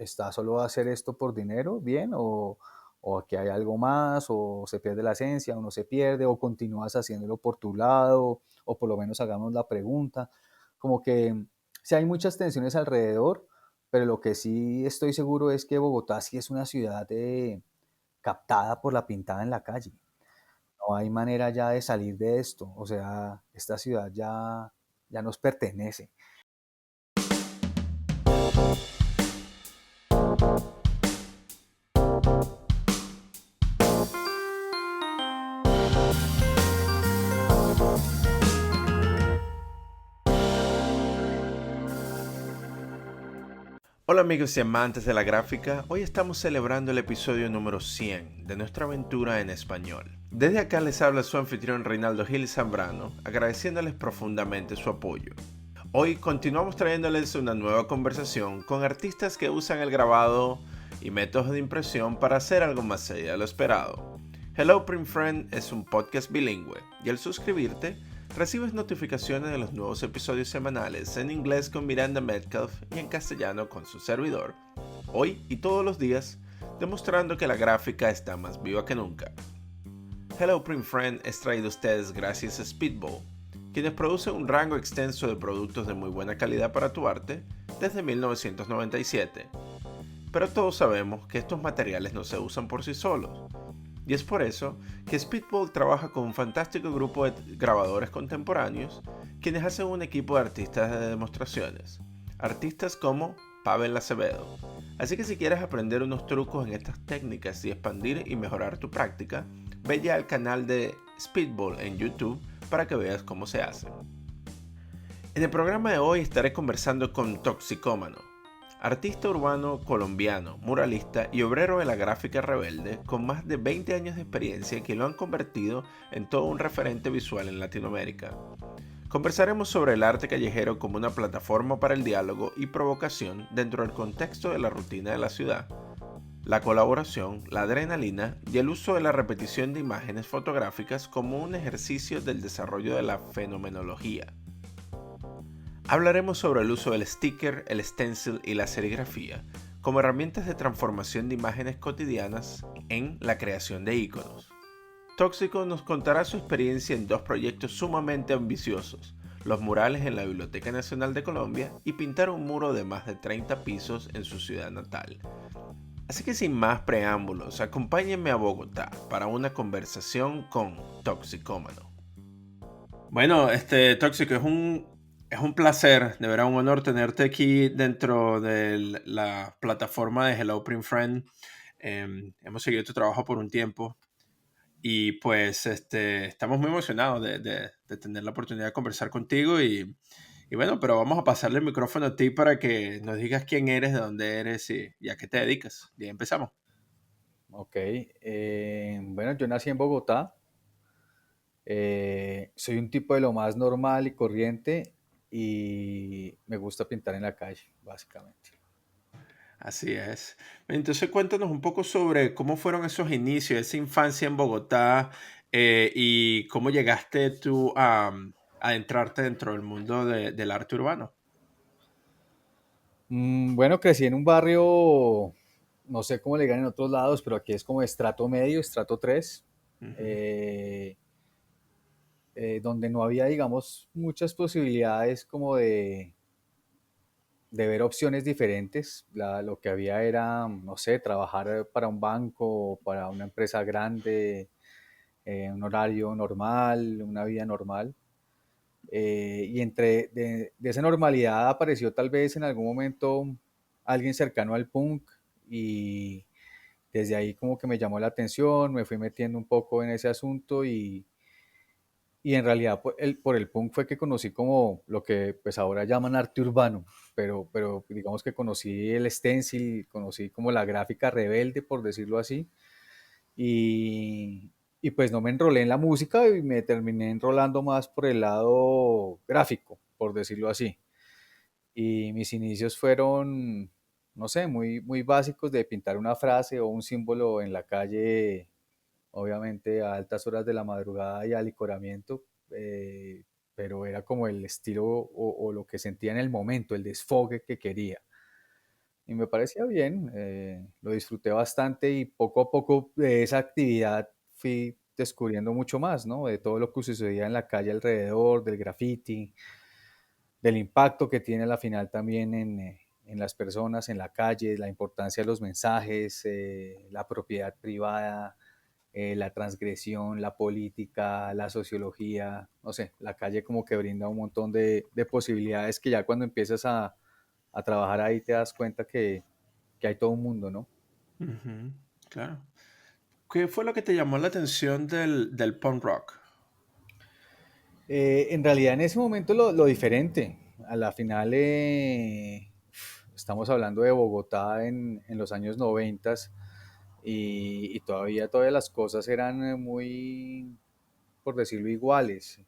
¿está solo a hacer esto por dinero? ¿Bien? ¿O aquí hay algo más? ¿O se pierde la esencia? ¿O no se pierde? ¿O continúas haciéndolo por tu lado? O por lo menos hagamos la pregunta. Como que sí hay muchas tensiones alrededor, pero lo que sí estoy seguro es que Bogotá sí es una ciudad captada por la pintada en la calle. No hay manera ya de salir de esto. O sea, esta ciudad ya nos pertenece. Hola amigos y amantes de la gráfica, hoy estamos celebrando el episodio número 100 de nuestra aventura en español. Desde acá les habla su anfitrión Reinaldo Gil Zambrano, agradeciéndoles profundamente su apoyo. Hoy continuamos trayéndoles una nueva conversación con artistas que usan el grabado y métodos de impresión para hacer algo más allá de lo esperado. Hello Print Friend es un podcast bilingüe y al suscribirte recibes notificaciones de los nuevos episodios semanales en inglés con Miranda Metcalf y en castellano con su servidor. Hoy y todos los días, demostrando que la gráfica está más viva que nunca. Hello Print Friend es traído a ustedes gracias a Speedball, quienes producen un rango extenso de productos de muy buena calidad para tu arte desde 1997. Pero todos sabemos que estos materiales no se usan por sí solos. Y es por eso que Speedball trabaja con un fantástico grupo de grabadores contemporáneos, quienes hacen un equipo de artistas de demostraciones. Artistas como Pavel Acevedo. Así que si quieres aprender unos trucos en estas técnicas y expandir y mejorar tu práctica, ve ya al canal de Speedball en YouTube para que veas cómo se hace. En el programa de hoy estaré conversando con Toxicómano, artista urbano colombiano, muralista y obrero de la gráfica rebelde con más de 20 años de experiencia que lo han convertido en todo un referente visual en Latinoamérica. Conversaremos sobre el arte callejero como una plataforma para el diálogo y provocación dentro del contexto de la rutina de la ciudad, la colaboración, la adrenalina y el uso de la repetición de imágenes fotográficas como un ejercicio del desarrollo de la fenomenología. Hablaremos sobre el uso del sticker, el stencil y la serigrafía como herramientas de transformación de imágenes cotidianas en la creación de iconos. Tóxico nos contará su experiencia en dos proyectos sumamente ambiciosos, los murales en la Biblioteca Nacional de Colombia y pintar un muro de más de 30 pisos en su ciudad natal. Así que sin más preámbulos, acompáñenme a Bogotá para una conversación con Toxicómano. Bueno, Tóxico, es un placer, de verdad un honor tenerte aquí dentro de la plataforma de Hello Print Friend. Hemos seguido tu trabajo por un tiempo y pues estamos muy emocionados de tener la oportunidad de conversar contigo y bueno, pero vamos a pasarle el micrófono a ti para que nos digas quién eres, de dónde eres y a qué te dedicas. Y empezamos. Ok, bueno, yo nací en Bogotá. Soy un tipo de lo más normal y corriente y me gusta pintar en la calle, básicamente. Así es. Entonces cuéntanos un poco sobre cómo fueron esos inicios, esa infancia en Bogotá y cómo llegaste tú a entrarte dentro del mundo del arte urbano. Bueno, crecí en un barrio, no sé cómo le digan en otros lados, pero aquí es como estrato medio, estrato 3, Ujú. eh, donde no había, digamos, muchas posibilidades como de ver opciones diferentes. Lo que había era, no sé, trabajar para un banco, para una empresa grande, un horario normal, una vida normal. Y de esa normalidad apareció tal vez en algún momento alguien cercano al punk y desde ahí como que me llamó la atención, me fui metiendo un poco en ese asunto y en realidad por el punk fue que conocí como lo que pues ahora llaman arte urbano, pero digamos que conocí el stencil, conocí como la gráfica rebelde, por decirlo así, y, y pues no me enrolé en la música y me terminé enrolando más por el lado gráfico, por decirlo así. Y mis inicios fueron, no sé, muy básicos de pintar una frase o un símbolo en la calle, obviamente a altas horas de la madrugada y alicoramiento, pero era como el estilo o lo que sentía en el momento, el desfogue que quería. y me parecía bien, lo disfruté bastante y poco a poco de esa actividad fui descubriendo mucho más, ¿no? De todo lo que sucedía en la calle alrededor, del graffiti, del impacto que tiene a la final también en las personas, en la calle, la importancia de los mensajes, la propiedad privada, la transgresión, la política, la sociología, no sé, la calle como que brinda un montón de posibilidades que ya cuando empiezas a trabajar ahí te das cuenta que hay todo un mundo, ¿no? Ujú, claro. ¿Qué fue lo que te llamó la atención del punk rock? En realidad en ese momento lo diferente, a la final estamos hablando de Bogotá en los años 90 y todavía las cosas eran muy, por decirlo, iguales.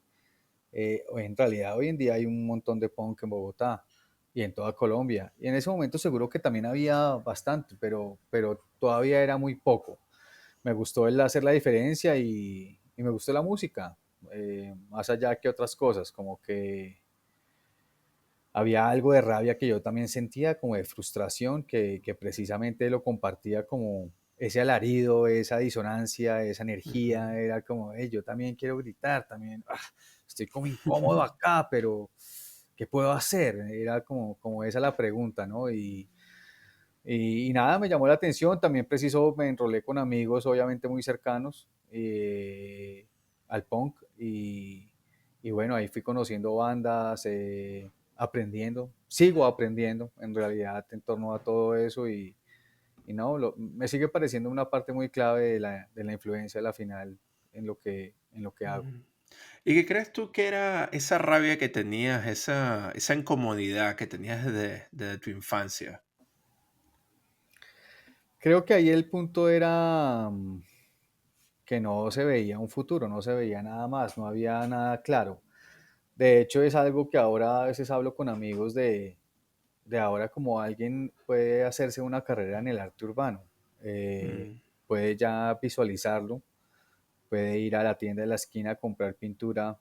En realidad hoy en día hay un montón de punk en Bogotá y en toda Colombia. Y en ese momento seguro que también había bastante, pero todavía era muy poco. Me gustó el hacer la diferencia y me gustó la música, más allá que otras cosas, como que había algo de rabia que yo también sentía, como de frustración, que precisamente lo compartía como ese alarido, esa disonancia, esa energía, era como, hey, yo también quiero gritar, también estoy como incómodo acá, pero ¿qué puedo hacer? Era como esa la pregunta, ¿no? Y nada, me llamó la atención, también preciso me enrolé con amigos obviamente muy cercanos al punk y bueno, ahí fui conociendo bandas, aprendiendo, sigo aprendiendo en realidad en torno a todo eso y no, me sigue pareciendo una parte muy clave de la influencia de la final en lo que hago. Ujú. ¿Y qué crees tú que era esa rabia que tenías, esa incomodidad que tenías desde tu infancia? Creo que ahí el punto era que no se veía un futuro, no se veía nada más, no había nada claro. De hecho, es algo que ahora a veces hablo con amigos de ahora como alguien puede hacerse una carrera en el arte urbano, Mm, puede ya visualizarlo, puede ir a la tienda de la esquina a comprar pintura,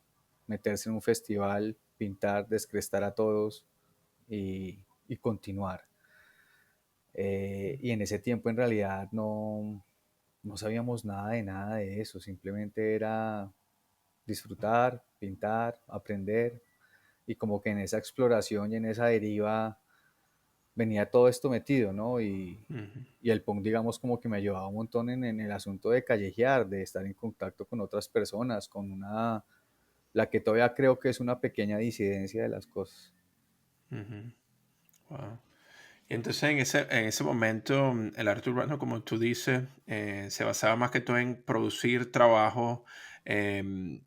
meterse en un festival, pintar, descrestar a todos y continuar. Y en ese tiempo en realidad no sabíamos nada de eso, simplemente era disfrutar, pintar, aprender y como que en esa exploración y en esa deriva venía todo esto metido, ¿no? ujú, Y el punk, digamos, como que me ayudaba un montón en el asunto de callejear, de estar en contacto con otras personas, la que todavía creo que es una pequeña disidencia de las cosas. ujú. Wow. Y entonces en ese momento el arte urbano, como tú dices, se basaba más que todo en producir trabajo em,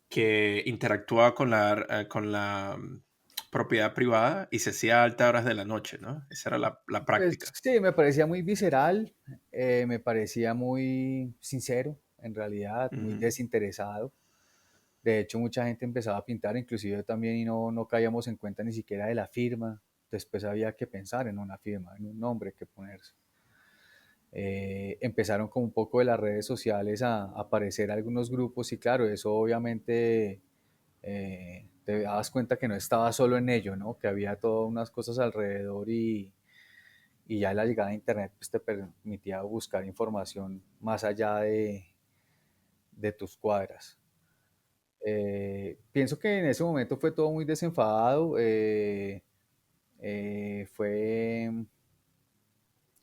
que interactuaba con la propiedad privada y se hacía a altas horas de la noche, ¿no? Esa era la Pues práctica. sí, me parecía muy visceral, me parecía muy sincero, en realidad, muy Ujú, desinteresado. De hecho, mucha gente empezaba a pintar, inclusive yo también, y no caíamos en cuenta ni siquiera de la firma. Después había que pensar en una firma, en un nombre que ponerse. Empezaron con un poco de las redes sociales a aparecer algunos grupos y claro, eso obviamente te dabas cuenta que no estaba solo en ello, ¿no? Que había todas unas cosas alrededor y ya la llegada a internet pues, te permitía buscar información más allá de tus cuadras. Pienso que en ese momento fue todo muy desenfadado, fue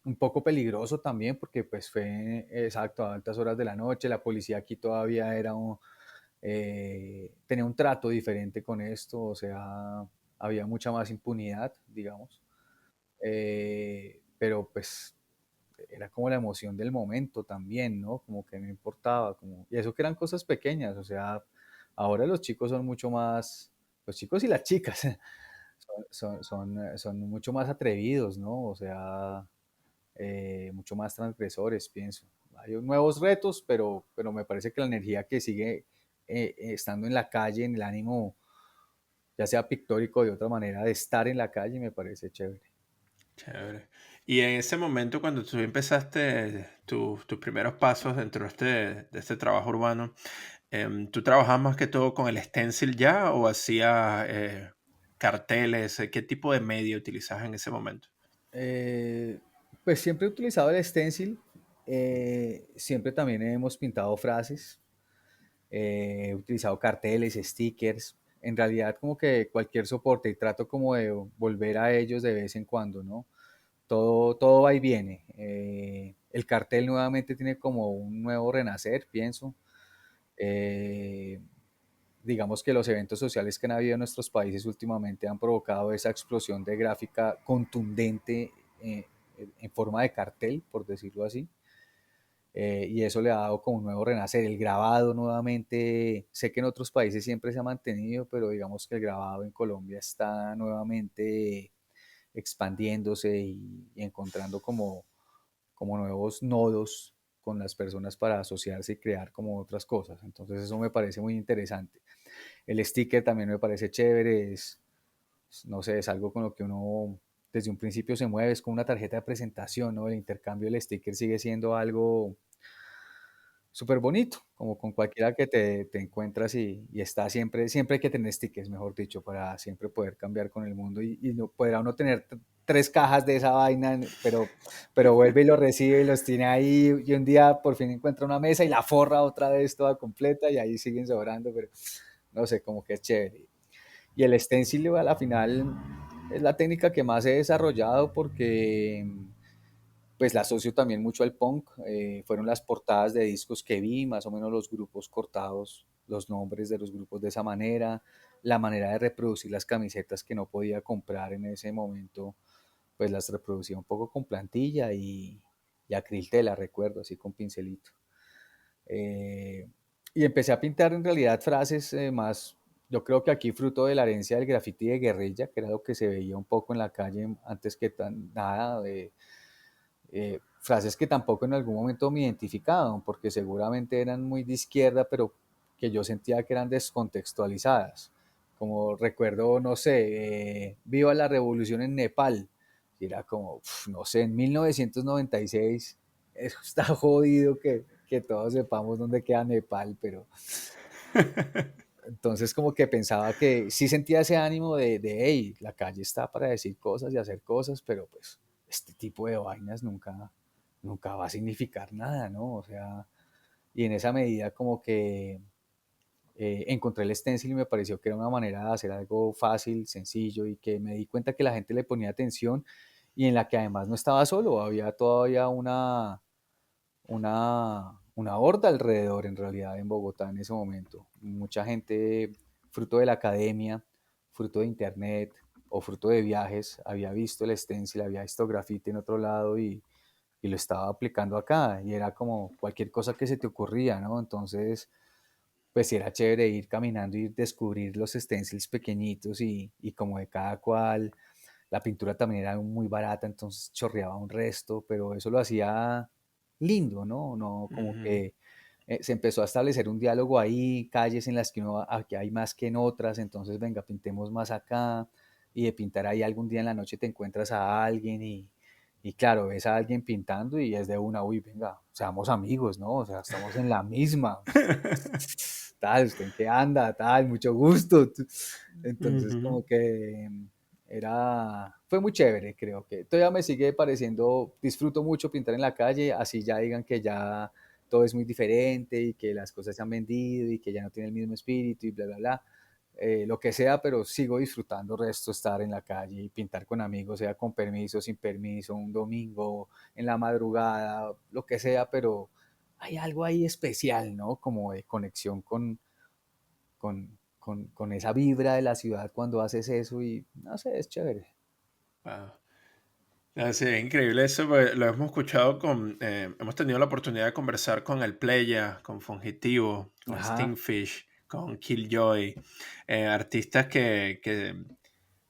un poco peligroso también porque pues fue exacto a altas horas de la noche, la policía aquí todavía tenía un trato diferente con esto, o sea, había mucha más impunidad, digamos, pero pues era como la emoción del momento también, ¿no? Como que no importaba, y eso que eran cosas pequeñas, o sea, ahora los chicos son mucho más, los chicos y las chicas son mucho más atrevidos, ¿no? O sea, mucho más transgresores, pienso. Hay nuevos retos, pero me parece que la energía que sigue estando en la calle, en el ánimo, ya sea pictórico o de otra manera, de estar en la calle, me parece chévere. chévere. Y en ese momento, cuando tú empezaste tus primeros pasos dentro de este trabajo urbano, ¿tú trabajabas más que todo con el stencil ya o hacías carteles? ¿Qué tipo de medio utilizabas en ese momento? Eh, pues siempre he utilizado el stencil, siempre también hemos pintado frases, he utilizado carteles, stickers, en realidad como que cualquier soporte y trato como de volver a ellos de vez en cuando, ¿no? Todo va y viene. El cartel nuevamente tiene como un nuevo renacer, pienso. Eh, digamos que los eventos sociales que han habido en nuestros países últimamente han provocado esa explosión de gráfica contundente en forma de cartel, por decirlo así. Y eso le ha dado como un nuevo renacer. El grabado nuevamente, sé que en otros países siempre se ha mantenido, pero digamos que el grabado en Colombia está nuevamente expandiéndose y encontrando como nuevos nodos con las personas para asociarse y crear como otras cosas. Entonces eso me parece muy interesante. El sticker también me parece chévere, no sé, es algo con lo que uno desde un principio se mueve, es como una tarjeta de presentación, ¿no? El intercambio del sticker sigue siendo algo súper bonito, como con cualquiera que te encuentras y está siempre, siempre hay que tener stickers, mejor dicho, para siempre poder cambiar con el mundo y no podrá uno tener tres cajas de esa vaina, pero vuelve y lo recibe y los tiene ahí y un día por fin encuentra una mesa y la forra otra vez toda completa y ahí siguen sobrando, pero no sé, como que es chévere. Y el stencil a la final es la técnica que más he desarrollado porque pues la asocio también mucho al punk. Fueron las portadas de discos que vi, más o menos los grupos cortados, los nombres de los grupos de esa manera, la manera de reproducir las camisetas que no podía comprar en ese momento, pues las reproducía un poco con plantilla y acril tela, recuerdo, así con pincelito. Eh, y empecé a pintar en realidad frases más, yo creo que aquí fruto de la herencia del graffiti de guerrilla, que era lo que se veía un poco en la calle antes que nada, de frases que tampoco en algún momento me identificaban, porque seguramente eran muy de izquierda, pero que yo sentía que eran descontextualizadas. Como recuerdo, no sé, viva la revolución en Nepal. Y era como, no sé, en 1996, eso está jodido que todos sepamos dónde queda Nepal, pero entonces como que pensaba que sí sentía ese ánimo hey, la calle está para decir cosas y hacer cosas, pero pues este tipo de vainas nunca va a significar nada, ¿no? O sea, y en esa medida como que encontré el stencil y me pareció que era una manera de hacer algo fácil, sencillo y que me di cuenta que la gente le ponía atención y en la que además no estaba solo, había todavía una horda alrededor en realidad en Bogotá en ese momento. Mucha gente, fruto de la academia, fruto de internet o fruto de viajes, había visto el stencil, había visto grafiti en otro lado y lo estaba aplicando acá. Y era como cualquier cosa que se te ocurría, ¿no? Entonces, pues sí era chévere ir caminando y descubrir los stencils pequeñitos y como de cada cual. La pintura también era muy barata, entonces chorreaba un resto, pero eso lo hacía lindo, ¿no? No, como Ujú. que se empezó a establecer un diálogo ahí, calles en las que uno, aquí hay más que en otras, entonces venga, pintemos más acá, y de pintar ahí algún día en la noche te encuentras a alguien y claro, ves a alguien pintando y es de una, uy, venga, seamos amigos, ¿no? O sea, estamos en la misma, tal, ¿usted en qué anda? Tal, mucho gusto. Entonces, Ujú. como que fue muy chévere, creo que todavía me sigue pareciendo, disfruto mucho pintar en la calle, así ya digan que ya todo es muy diferente y que las cosas se han vendido y que ya no tiene el mismo espíritu y bla, bla, bla. Lo que sea, pero sigo disfrutando resto estar en la calle y pintar con amigos, sea con permiso, sin permiso, un domingo, en la madrugada, lo que sea, pero hay algo ahí especial, ¿no? Como de conexión con esa vibra de la ciudad cuando haces eso y no sé, es chévere. Wow. Ah, sí, es increíble eso, porque lo hemos escuchado hemos tenido la oportunidad de conversar con El Playa, con Fungitivo, con Ajá. Stingfish, con Killjoy, artistas que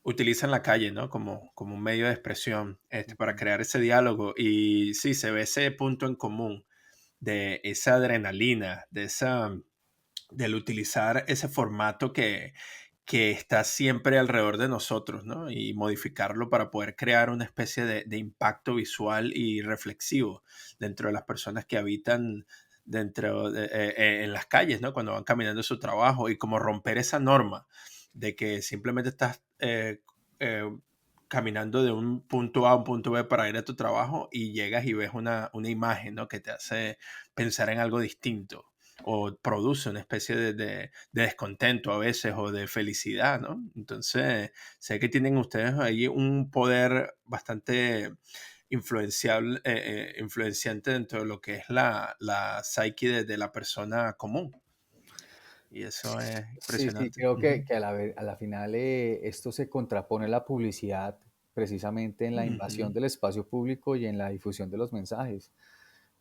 utilizan la calle, ¿no? Como un medio de expresión, para Ujú. crear ese diálogo. Y sí, se ve ese punto en común de esa adrenalina, del utilizar ese formato que está siempre alrededor de nosotros, ¿no? Y modificarlo para poder crear una especie de impacto visual y reflexivo dentro de las personas que habitan en las calles, ¿no? Cuando van caminando a su trabajo y como romper esa norma de que simplemente estás caminando de un punto A a un punto B para ir a tu trabajo y llegas y ves una imagen, ¿no? Que te hace pensar en algo distinto o produce una especie de descontento a veces o de felicidad, ¿no? Entonces, sé que tienen ustedes ahí un poder bastante influenciable, influenciante dentro de lo que es la psique de la persona común. Y eso es Sí, sí, impresionante. creo Ujú, que a la final esto se contrapone a la publicidad precisamente en la invasión ujú, del espacio público y en la difusión de los mensajes.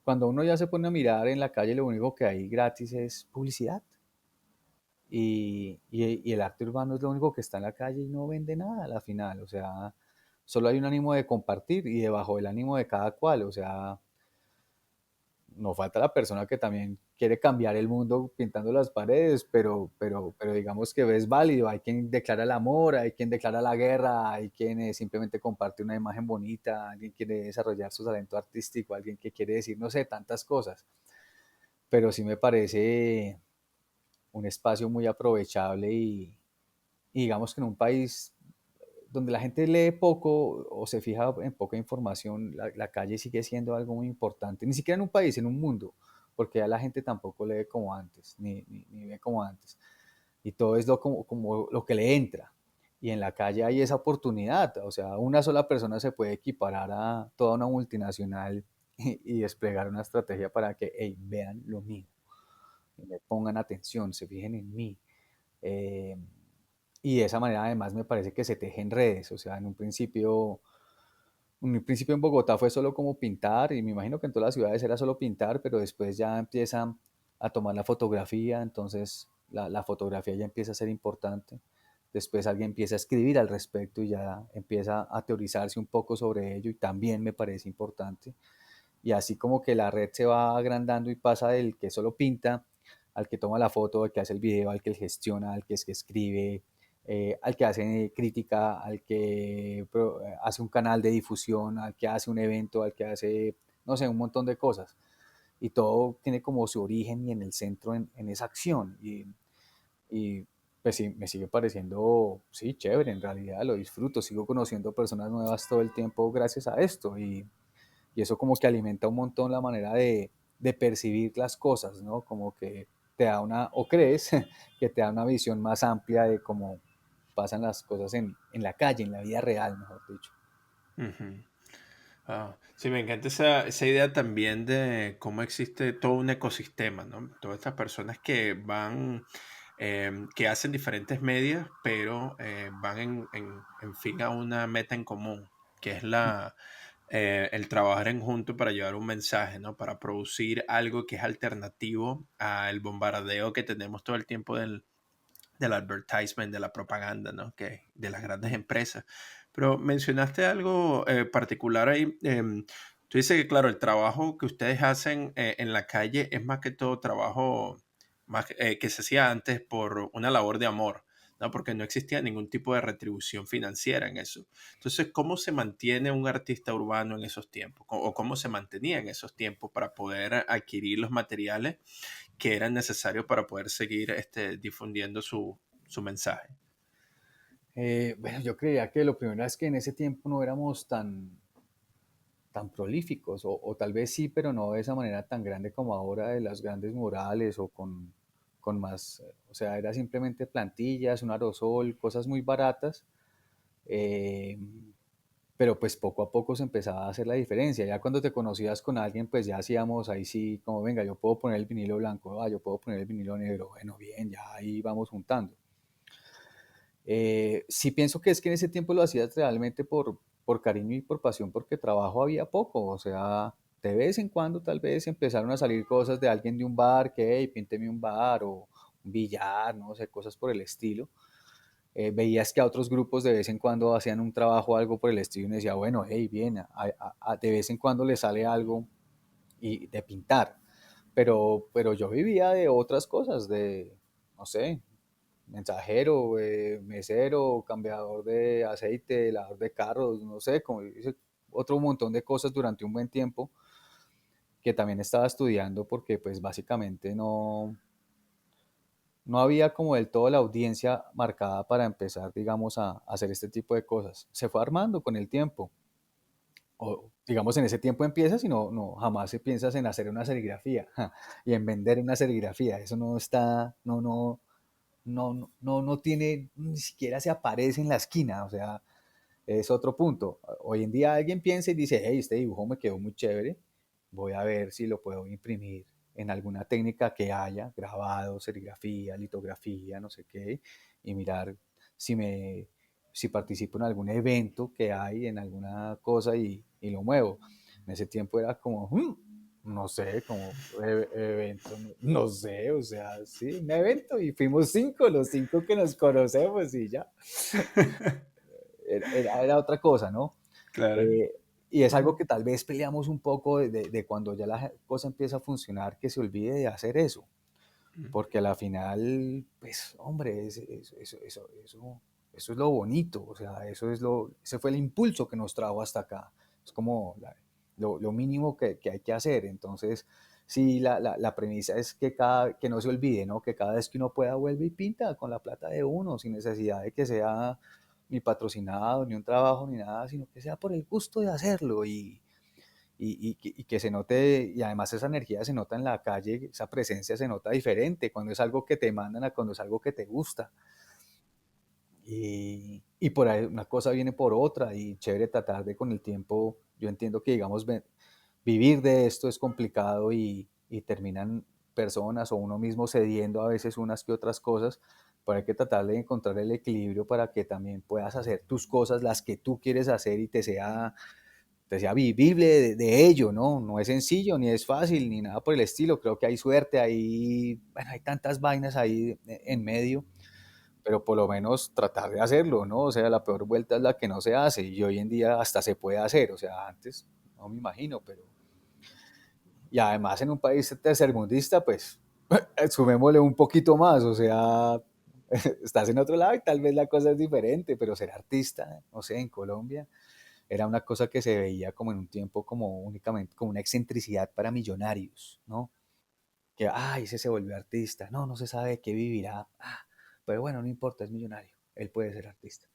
Cuando uno ya se pone a mirar en la calle, lo único que hay gratis es publicidad. Y el arte urbano es lo único que está en la calle y no vende nada a la final. O sea, solo hay un ánimo de compartir y debajo del ánimo de cada cual. O sea, no falta la persona que también quiere cambiar el mundo pintando las paredes, pero digamos que es válido. Hay quien declara el amor, hay quien declara la guerra, hay quien simplemente comparte una imagen bonita, alguien quiere desarrollar su talento artístico, alguien que quiere decir, no sé, tantas cosas. Pero sí me parece un espacio muy aprovechable y digamos que en un país donde la gente lee poco o se fija en poca información, la calle sigue siendo algo muy importante, ni siquiera en un país, en un mundo, porque ya la gente tampoco lee como antes, ni ve como antes, y todo es como lo que le entra. Y en la calle hay esa oportunidad, o sea, una sola persona se puede equiparar a toda una multinacional y desplegar una estrategia para que, hey, vean lo mío, me pongan atención, se fijen en mí. Eh, y de esa manera además me parece que se tejen redes, o sea, en un principio en Bogotá fue solo como pintar y me imagino que en todas las ciudades era solo pintar, pero después ya empiezan a tomar la fotografía, entonces la fotografía ya empieza a ser importante. Después alguien empieza a escribir al respecto y ya empieza a teorizarse un poco sobre ello y también me parece importante. Y así como que la red se va agrandando y pasa del que solo pinta al que toma la foto, al que hace el video, al que gestiona, al que es que escribe, al que hace crítica, al que hace un canal de difusión, al que hace un evento, al que hace, no sé, un montón de cosas. Y todo tiene como su origen y en el centro en esa acción. Y pues sí, me sigue pareciendo, sí, chévere, en realidad lo disfruto, sigo conociendo personas nuevas todo el tiempo gracias a esto. Y eso como que alimenta un montón la manera de percibir las cosas, ¿no? Como que te da una, o crees que te da una visión más amplia de cómo pasan las cosas en la calle, en la vida real, mejor dicho. ujú. Ah, sí, me encanta esa idea también de cómo existe todo un ecosistema, ¿no? Todas estas personas que van, que hacen diferentes medios, pero van en fin a una meta en común, que es el trabajar en junto para llevar un mensaje, ¿no? Para producir algo que es alternativo al bombardeo que tenemos todo el tiempo del advertisement, de la propaganda, ¿no? Que, de las grandes empresas. Pero mencionaste algo particular ahí. Tú dices que, claro, el trabajo que ustedes hacen en la calle es más que todo trabajo más, que se hacía antes por una labor de amor, ¿no? Porque no existía ningún tipo de retribución financiera en eso. Entonces, ¿cómo se mantiene un artista urbano en esos tiempos? ¿O cómo se mantenía en esos tiempos para poder adquirir los materiales que eran necesarios para poder seguir difundiendo su mensaje? Bueno, yo creía que lo primero es que en ese tiempo no éramos tan prolíficos, o tal vez sí, pero no de esa manera tan grande como ahora de las grandes murales o con más, o sea, era simplemente plantillas, un aerosol, cosas muy baratas. eh, pero pues poco a poco se empezaba a hacer la diferencia. Ya cuando te conocías con alguien, pues ya hacíamos ahí sí, como venga, yo puedo poner el vinilo blanco, yo puedo poner el vinilo negro, bueno, bien, ya ahí vamos juntando. Sí pienso que es que en ese tiempo lo hacías realmente por cariño y por pasión, porque trabajo había poco, o sea, de vez en cuando tal vez empezaron a salir cosas de alguien de un bar, que, hey, pínteme un bar o un billar, no sé, cosas por el estilo. Veías que a otros grupos de vez en cuando hacían un trabajo o algo por el estilo y uno decía, bueno, hey, bien, de vez en cuando le sale algo y de pintar, pero yo vivía de otras cosas, de, no sé, mensajero, mesero, cambiador de aceite, lavador de carros, no sé, como hice otro montón de cosas durante un buen tiempo que también estaba estudiando porque pues básicamente no, no había como del todo la audiencia marcada para empezar, digamos, a hacer este tipo de cosas. Se fue armando con el tiempo. O digamos, en ese tiempo empiezas y jamás se piensas en hacer una serigrafía y en vender una serigrafía. Eso no está, no tiene, ni siquiera se aparece en la esquina. O sea, es otro punto. Hoy en día alguien piensa y dice, hey, este dibujo me quedó muy chévere, voy a ver si lo puedo imprimir en alguna técnica que haya, grabado, serigrafía, litografía, no sé qué, y mirar si me, si participo en algún evento que hay, en alguna cosa y lo muevo. En ese tiempo era como, no sé, como evento, no sé, o sea, sí, un evento y fuimos cinco, los cinco que nos conocemos y ya era otra cosa, ¿no? Claro. Eh, y es algo Ujú. que tal vez peleamos un poco de cuando ya la cosa empieza a funcionar, que se olvide de hacer eso, porque a la final, pues, hombre, eso es lo bonito, o sea, ese fue el impulso que nos trajo hasta acá. Es como lo mínimo que hay que hacer. Entonces, sí, la premisa es que no se olvide, ¿no? Que cada vez que uno pueda vuelve y pinta con la plata de uno, sin necesidad de que sea ni patrocinado, ni un trabajo, ni nada, sino que sea por el gusto de hacerlo y que se note, y además esa energía se nota en la calle, esa presencia se nota diferente cuando es algo que te mandan a cuando es algo que te gusta. Y por ahí una cosa viene por otra y chévere tratar de con el tiempo, yo entiendo que digamos vivir de esto es complicado y terminan personas o uno mismo cediendo a veces unas que otras cosas, pero hay que tratar de encontrar el equilibrio para que también puedas hacer tus cosas, las que tú quieres hacer y te sea vivible de ello, ¿no? No es sencillo, ni es fácil, ni nada por el estilo. Creo que hay suerte, bueno, hay tantas vainas ahí en medio, pero por lo menos tratar de hacerlo, ¿no? O sea, la peor vuelta es la que no se hace y hoy en día hasta se puede hacer, o sea, antes no me imagino, pero... Y además en un país tercermundista, pues sumémosle un poquito más, o sea, estás en otro lado y tal vez la cosa es diferente, pero ser artista, no sé, en Colombia era una cosa que se veía como en un tiempo como únicamente como una excentricidad para millonarios, ¿no? Que, ese se volvió artista, no, no se sabe de qué vivirá, pero bueno, no importa, es millonario, él puede ser artista.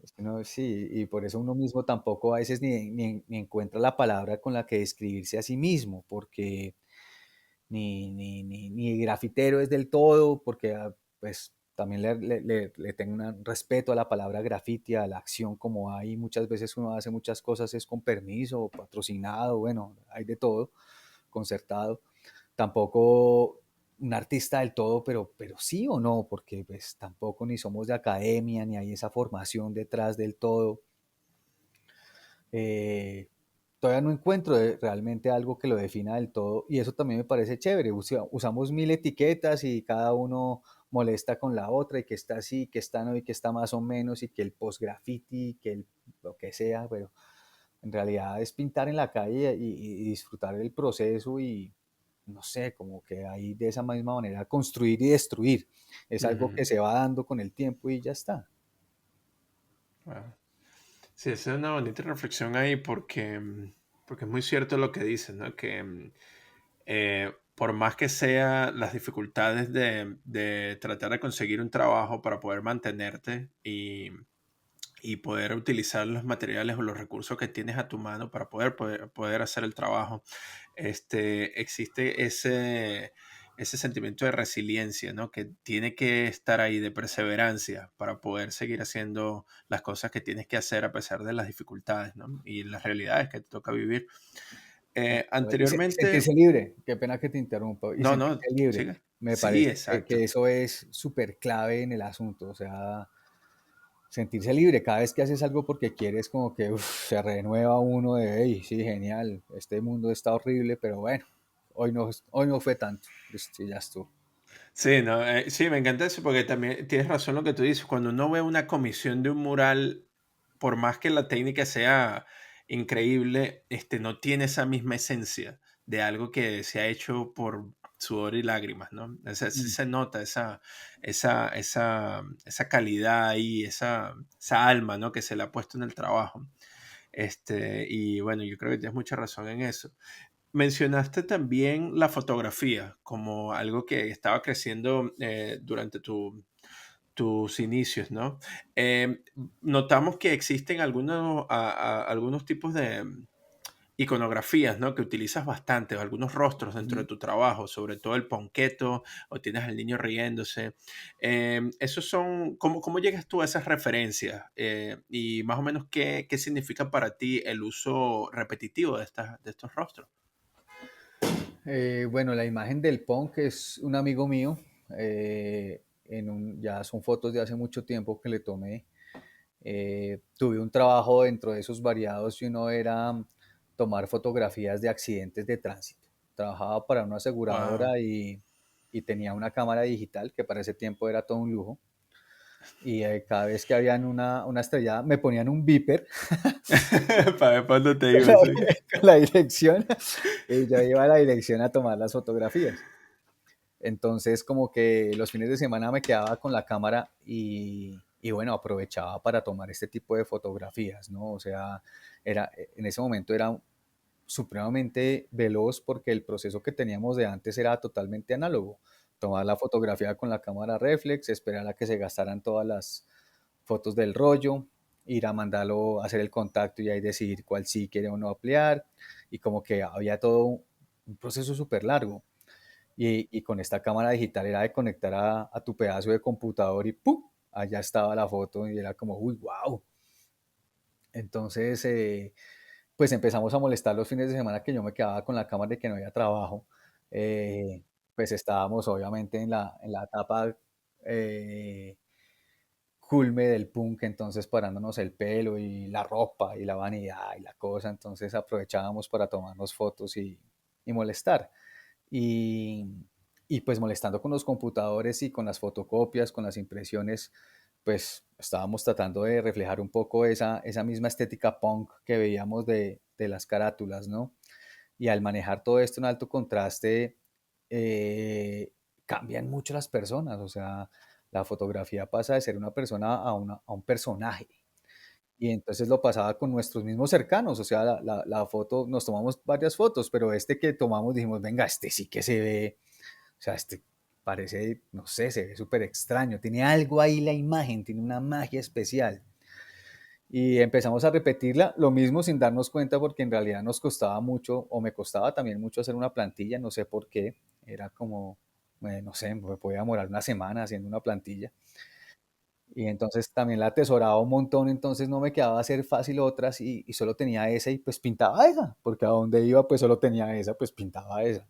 Es que no, sí, y por eso uno mismo tampoco a veces ni encuentra la palabra con la que describirse a sí mismo, porque ni grafitero es del todo, porque pues también le tengo un respeto a la palabra graffiti, a la acción como hay. Muchas veces uno hace muchas cosas es con permiso, patrocinado, bueno, hay de todo, concertado. Tampoco un artista del todo, pero sí o no, porque pues tampoco ni somos de academia, ni hay esa formación detrás del todo. Eh, Todavía no encuentro realmente algo que lo defina del todo y eso también me parece chévere. Usamos mil etiquetas y cada uno molesta con la otra y que está así, que está no y que está más o menos y que el post graffiti, lo que sea, pero en realidad es pintar en la calle y disfrutar del proceso y no sé, como que ahí de esa misma manera construir y destruir. Es algo que Ujú. se va dando con el tiempo y ya está. Wow. Sí, esa es una bonita reflexión ahí porque, porque es muy cierto lo que dices, ¿no? Que por más que sea las dificultades de tratar de conseguir un trabajo para poder mantenerte y poder utilizar los materiales o los recursos que tienes a tu mano para poder hacer el trabajo, existe ese sentimiento de resiliencia, ¿no? Que tiene que estar ahí de perseverancia para poder seguir haciendo las cosas que tienes que hacer a pesar de las dificultades, ¿no? Y las realidades que te toca vivir. Y sentirse libre, qué pena que te interrumpa, y No, no, sentirse libre. sigue. Me Sí, parece que exacto. eso es súper clave en el asunto, o sea, sentirse libre cada vez que haces algo porque quieres, como que se renueva uno de, hey, sí, genial, este mundo está horrible, pero bueno, hoy no fue tanto, listo, y ya estuvo. Sí, no, sí, me encanta eso porque también tienes razón lo que tú dices. Cuando uno ve una comisión de un mural, por más que la técnica sea increíble, no tiene esa misma esencia de algo que se ha hecho por sudor y lágrimas, ¿no? Sí Mm. se nota esa calidad y esa alma, ¿no? Que se le ha puesto en el trabajo. Y bueno, yo creo que tienes mucha razón en eso. mencionaste también la fotografía como algo que estaba creciendo durante tus inicios, ¿no? Eh, Notamos que existen algunos tipos de iconografías, ¿no? Que utilizas bastante, o algunos rostros dentro de Ujú. tu trabajo, sobre todo el ponqueto, o tienes al niño riéndose. Esos son, ¿cómo llegas tú a esas referencias? Y más o menos, ¿qué significa para ti el uso repetitivo de estos rostros? Bueno, la imagen del punk es un amigo mío. Ya son fotos de hace mucho tiempo que le tomé. Tuve un trabajo dentro de esos variados y uno era tomar fotografías de accidentes de tránsito. Trabajaba para una Wow. aseguradora y tenía una cámara digital que para ese tiempo era todo un lujo. Y cada vez que habían una estrellada, me ponían un beeper Para ver cuándo te con iba, la, sí. con la dirección y yo iba a la dirección a tomar las fotografías. Entonces, como que los fines de semana me quedaba con la cámara y bueno, aprovechaba para tomar este tipo de fotografías, ¿no? O sea, en ese momento era supremamente veloz porque el proceso que teníamos de antes era totalmente análogo. Tomar la fotografía con la cámara reflex, esperar a que se gastaran todas las fotos del rollo, ir a mandarlo a hacer el contacto y ahí decidir cuál sí quiere o no ampliar. Y como que había todo un proceso súper largo. Y con esta cámara digital era de conectar a tu pedazo de computador y ¡pum! Allá estaba la foto y era como, uy, wow. Entonces, pues empezamos a molestar los fines de semana que yo me quedaba con la cámara y que no había trabajo. Eh, pues estábamos obviamente en la etapa eh, culme del punk, entonces parándonos el pelo y la ropa y la vanidad y la cosa, entonces aprovechábamos para tomarnos fotos y molestar. Y, y pues molestando con los computadores y con las fotocopias, con las impresiones, pues estábamos tratando de reflejar un poco esa misma estética punk que veíamos de las carátulas, ¿no? Y al manejar todo esto en alto contraste, cambian mucho las personas, o sea, la fotografía pasa de ser una persona a un personaje. Y entonces lo pasaba con nuestros mismos cercanos, o sea, la foto, nos tomamos varias fotos, pero este que tomamos dijimos, venga, este sí que se ve, o sea, este parece, no sé, se ve súper extraño, tiene algo ahí la imagen, tiene una magia especial. Y empezamos a repetirla, lo mismo sin darnos cuenta porque en realidad nos costaba mucho, o me costaba también mucho hacer una plantilla, no sé por qué, era como, no sé, me podía demorar una semana haciendo una plantilla. Y entonces también la atesoraba un montón, entonces no me quedaba hacer fácil otras y solo tenía esa y pues pintaba esa, porque a donde iba pues solo tenía esa, pues pintaba esa.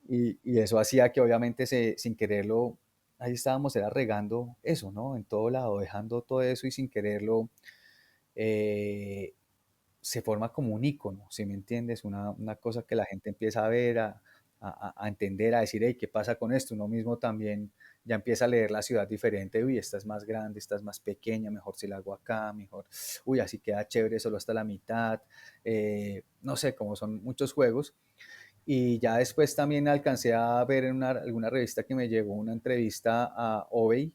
Y eso hacía que obviamente sin quererlo, ahí estábamos, era regando eso, ¿no? En todo lado, dejando todo eso y sin quererlo, eh, se forma como un icono, ¿si me entiendes? Una cosa que la gente empieza a ver, a entender, a decir, hey, ¿qué pasa con esto? Uno mismo también ya empieza a leer la ciudad diferente, uy, esta es más grande, esta es más pequeña, mejor si la hago acá, mejor, uy, así queda chévere solo hasta la mitad, no sé, como son muchos juegos. Y ya después también alcancé a ver en alguna revista que me llegó una entrevista a Obey,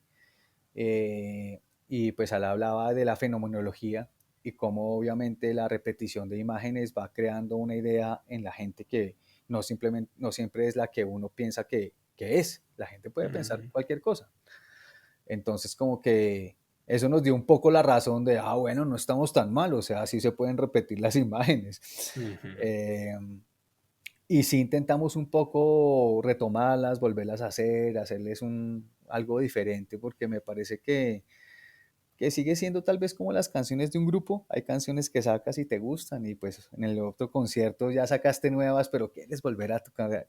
eh, y pues él hablaba de la fenomenología y cómo obviamente la repetición de imágenes va creando una idea en la gente que no, simplemente, no siempre es la que uno piensa que es. La gente puede pensar Ujú, cualquier cosa. Entonces como que eso nos dio un poco la razón de, bueno, no estamos tan mal, o sea, sí se pueden repetir las imágenes. ujú. Eh, y sí intentamos un poco retomarlas, volverlas a hacer, hacerles algo diferente, porque me parece que sigue siendo tal vez como las canciones de un grupo. Hay canciones que sacas y te gustan y pues en el otro concierto ya sacaste nuevas, pero quieres volver a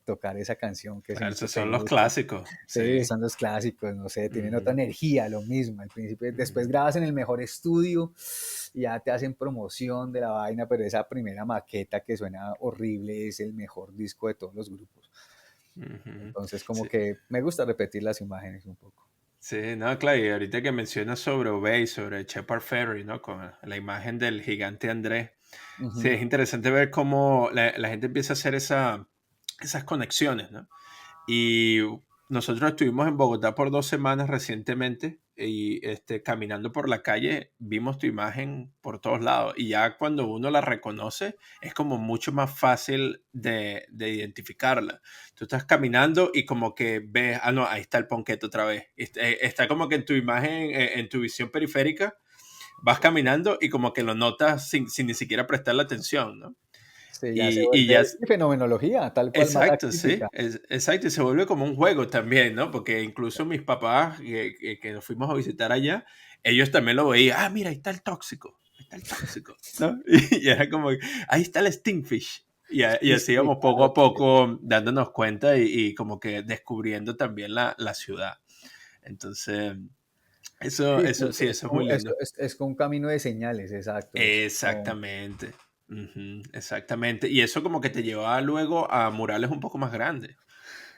tocar esa canción que Claro, siempre esos te son los gusta. clásicos, Sí, sí. son los clásicos, no sé, tienen otra Ujú, energía, lo mismo. Al principio, después ujú, grabas en el mejor estudio, y ya te hacen promoción de la vaina, pero esa primera maqueta que suena horrible es el mejor disco de todos los grupos. ujú. Entonces, como Sí, que me gusta repetir las imágenes un poco. sí, no, claro, y ahorita que mencionas sobre Obey, sobre Shepard Fairey, ¿no? Con la imagen del gigante Andrés. Sí, Ujú, es interesante ver cómo la gente empieza a hacer esas conexiones, ¿no? Y nosotros estuvimos en Bogotá por 2 semanas recientemente, y caminando por la calle vimos tu imagen por todos lados y ya cuando uno la reconoce es como mucho más fácil de identificarla. Tú estás caminando y como que ves, ah no, ahí está el ponquete otra vez. Está como que en tu imagen, en tu visión periférica, vas caminando y como que lo notas sin ni siquiera prestarle atención, ¿no? Sí, ya se Y vuelve ya, fenomenología, tal cual, mala exacto, sí, crítica. exacto, y se vuelve como un juego también, ¿no? Porque incluso mis papás, que nos fuimos a visitar allá, ellos también lo veían, ah, mira, ahí está el tóxico, ¿no? Y era como, ahí está el Stingfish. Y Sí, así sí, íbamos poco claro, a poco dándonos cuenta y como que descubriendo también la ciudad. Entonces, sí, eso sí, eso es muy lindo. es como un camino de señales, exacto. Es como, Exactamente. Ujú, exactamente. Y eso como que te llevaba luego a murales un poco más grandes,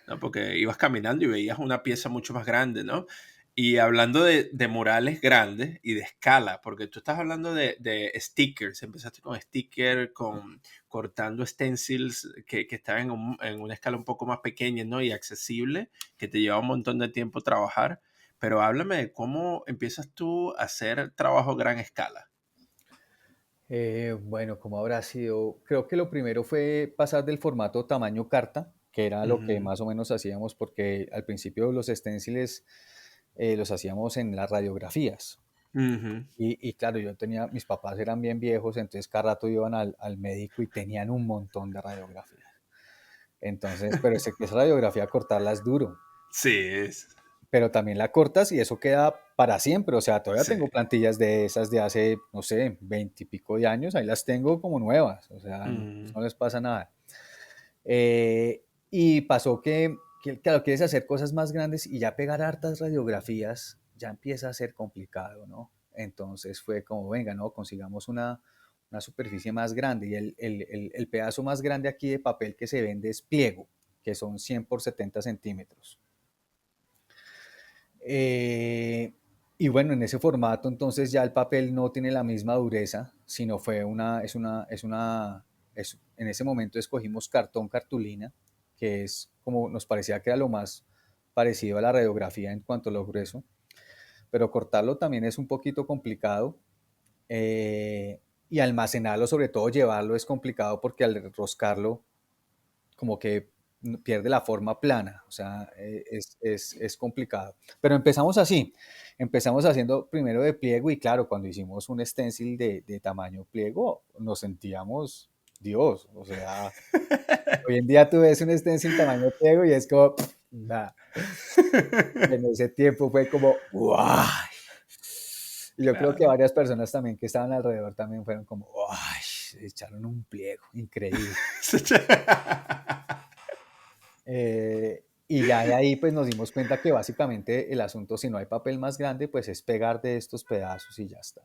¿no? Porque ibas caminando y veías una pieza mucho más grande, ¿no? Y hablando de murales grandes y de escala, porque tú estás hablando de stickers, empezaste con stickers, con cortando stencils que estaban en una escala un poco más pequeña, ¿no? Y accesible, que te lleva un montón de tiempo trabajar. Pero háblame de cómo empiezas tú a hacer trabajo a gran escala. bueno, ¿cómo habrá sido? Creo que lo primero fue pasar del formato tamaño carta, que era lo que Ujú, más o menos hacíamos, porque al principio los stenciles los hacíamos en las radiografías. ujú. Y claro, yo tenía, mis papás eran bien viejos, entonces cada rato iban al médico y tenían un montón de radiografías. Entonces, pero sé que esa radiografía cortarla es duro, Sí, es. pero también la cortas y eso queda para siempre. O sea, todavía Sí. tengo plantillas de esas de hace, no sé, 20 y pico de años, ahí las tengo como nuevas, o sea, Ujú. no les pasa nada. Y pasó que, claro, quieres hacer cosas más grandes y ya pegar hartas radiografías ya empieza a ser complicado, ¿no? Entonces fue como, venga, ¿no? Consigamos una superficie más grande y el pedazo más grande aquí de papel que se vende es pliego, que son 100 por 70 centímetros. Eh, y bueno, en ese formato entonces ya el papel no tiene la misma dureza, sino fue en ese momento escogimos cartón cartulina, que es como nos parecía que era lo más parecido a la radiografía en cuanto a lo grueso, pero cortarlo también es un poquito complicado y almacenarlo, sobre todo llevarlo es complicado porque al enroscarlo como que pierde la forma plana, o sea, es complicado. Pero empezamos así, empezamos haciendo primero de pliego y claro, cuando hicimos un stencil de tamaño pliego, nos sentíamos Dios, o sea, hoy en día tú ves un stencil tamaño pliego y es como, nada, en ese tiempo fue como, ¡guau! Y yo creo que Claro. varias personas también que estaban alrededor también fueron como, ¡ay! Echaron un pliego, increíble. Y ya de ahí pues nos dimos cuenta que básicamente el asunto, si no hay papel más grande, pues es pegar de estos pedazos y ya está.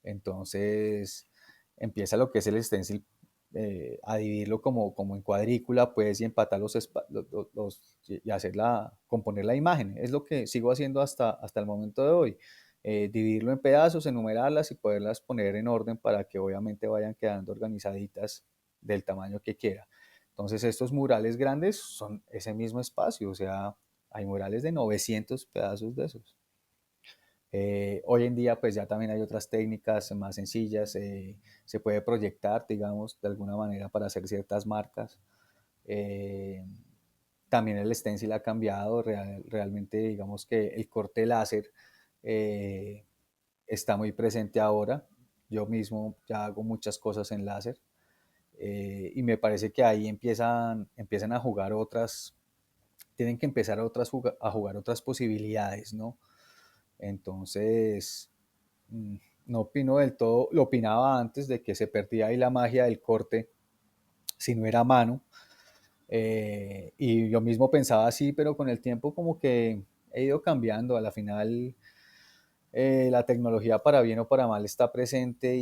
Entonces empieza lo que es el stencil a dividirlo como en cuadrícula, pues y empatar y componer la imagen. Es lo que sigo haciendo hasta el momento de hoy. Dividirlo en pedazos, enumerarlas y poderlas poner en orden para que obviamente vayan quedando organizaditas del tamaño que quiera. Entonces estos murales grandes son ese mismo espacio, o sea, hay murales de 900 pedazos de esos. Hoy en día pues ya también hay otras técnicas más sencillas, se puede proyectar, digamos, de alguna manera para hacer ciertas marcas. Eh, También el stencil ha cambiado, realmente digamos que el corte láser eh, está muy presente ahora. Yo mismo ya hago muchas cosas en láser y me parece que ahí empiezan a jugar tienen que empezar a jugar otras posibilidades, ¿no? Entonces, mm, no opino del todo, lo opinaba antes de que se perdía ahí la magia del corte si no era a mano. Y yo mismo pensaba así, pero con el tiempo como que he ido cambiando. A la final, la tecnología para bien o para mal está presente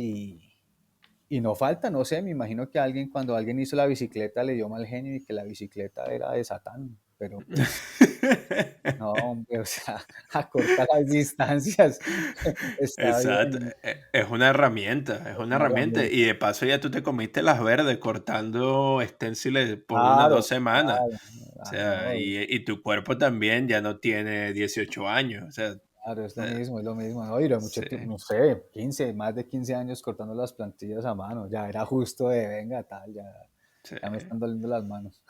y no falta, no sé, me imagino que alguien cuando alguien hizo la bicicleta le dio mal genio y que la bicicleta era de Satán, pero pues no, hombre, o sea, acorta las distancias, está Exacto. bien, Es es una una herramienta. Y herramienta. de paso ya tú te comiste las verdes cortando stenciles por unas dos Claro, semanas. claro, O ah, sea, no, y tu cuerpo también ya no tiene 18 años. O sea, Claro, Eh, es lo mismo, ¿no? Y duré mucho sí, tiempo, no sé, 15 más de 15 años cortando las plantillas a mano, ya era justo de venga, tal, ya, sí. ya me están doliendo las manos.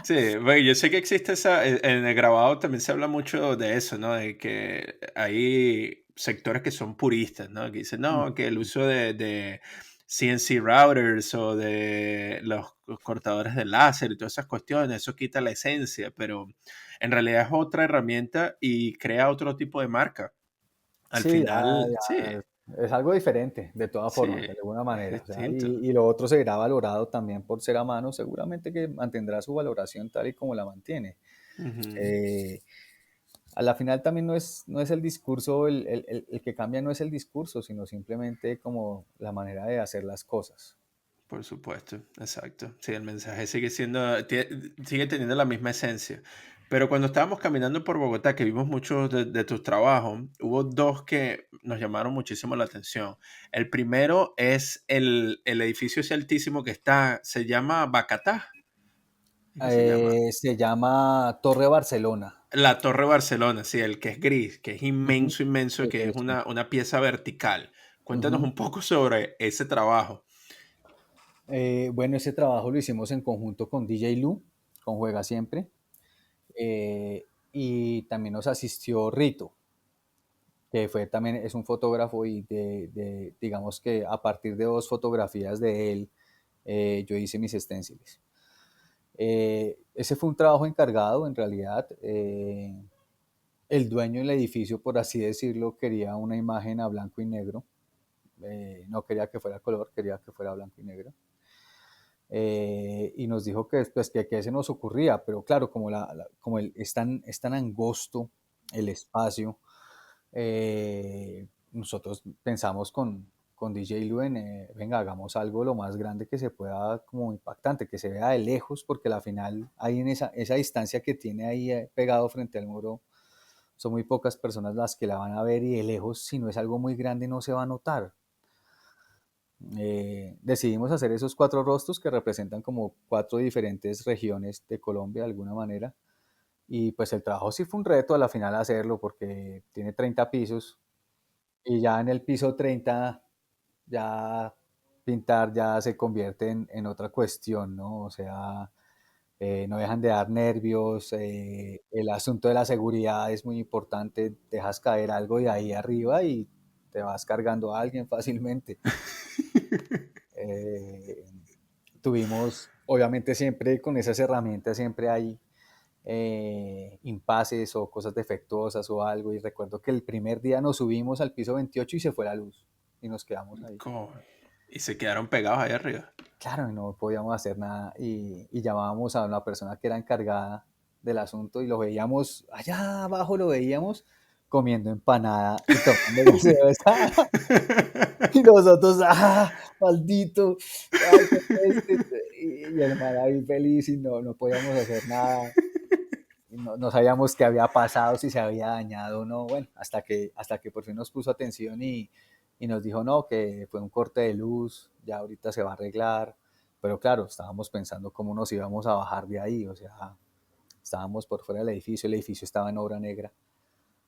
Sí, bueno, yo sé que existe esa, en el grabado también se habla mucho de eso, ¿no? De que hay sectores que son puristas, ¿no? Que dicen, no, que el uso de CNC routers o de los cortadores de láser y todas esas cuestiones, eso quita la esencia, pero en realidad es otra herramienta y crea otro tipo de marca. Al Sí, final, sí, es algo diferente, de todas sí, formas, de alguna es manera. O sea, distinto. y lo otro será valorado también por ser a mano, seguramente que mantendrá su valoración tal y como la mantiene. Ujú, Eh, a la final también no es el discurso, el que cambia no es el discurso, sino simplemente como la manera de hacer las cosas. por supuesto, exacto. Sí, el mensaje sigue siendo, sigue teniendo la misma esencia. Pero cuando estábamos caminando por Bogotá, que vimos muchos de tus trabajos, hubo dos que nos llamaron muchísimo la atención. El primero es el edificio ese altísimo que está, se llama Bacatá. ¿Es que se llama? Se llama Torre Barcelona. La Torre Barcelona, sí, el que es gris, que es Ujú. inmenso, inmenso, Sí, que sí, es sí. una pieza vertical. Cuéntanos Ujú. un poco sobre ese trabajo. Bueno, ese trabajo lo hicimos en conjunto con DJ Lu, con Juega Siempre, y también nos asistió Rito, que fue también, es un fotógrafo y digamos que a partir de dos fotografías de él, yo hice mis stenciles. Ese fue un trabajo encargado, en realidad. El dueño del edificio, por así decirlo, quería una imagen a blanco y negro. No quería que fuera color, quería que fuera blanco y negro. Y nos dijo que, pues, que se nos ocurría, pero claro, como, como es tan angosto el espacio, nosotros pensamos con DJ Luen, venga, hagamos algo lo más grande que se pueda, como impactante, que se vea de lejos, porque al final, ahí en esa distancia que tiene ahí pegado frente al muro, son muy pocas personas las que la van a ver y de lejos, si no es algo muy grande, no se va a notar. Decidimos hacer esos cuatro rostros que representan como cuatro diferentes regiones de Colombia de alguna manera. Y pues el trabajo sí fue un reto a la final hacerlo porque tiene 30 pisos y ya en el piso 30 ya pintar ya se convierte en otra cuestión, ¿no? O sea, no dejan de dar nervios, el asunto de la seguridad es muy importante, dejas caer algo de ahí arriba y te vas cargando a alguien fácilmente. Eh, Tuvimos, obviamente siempre con esas herramientas, siempre hay impases o cosas defectuosas o algo. Y recuerdo que el primer día nos subimos al piso 28 y se fue la luz y nos quedamos ahí. ¿Cómo? Y se quedaron pegados ahí arriba. Claro, y no podíamos hacer nada y llamábamos a una persona que era encargada del asunto y lo veíamos, allá abajo lo veíamos comiendo empanada y tomando gaseosa. Y nosotros, maldito, ay, qué peste. Y el man ahí feliz y no podíamos hacer nada. Y no sabíamos qué había pasado, si se había dañado o no. Bueno, hasta que por fin nos puso atención y nos dijo, no, que fue un corte de luz, ya ahorita se va a arreglar. Pero claro, estábamos pensando cómo nos íbamos a bajar de ahí. O sea, estábamos por fuera del edificio, el edificio estaba en obra negra.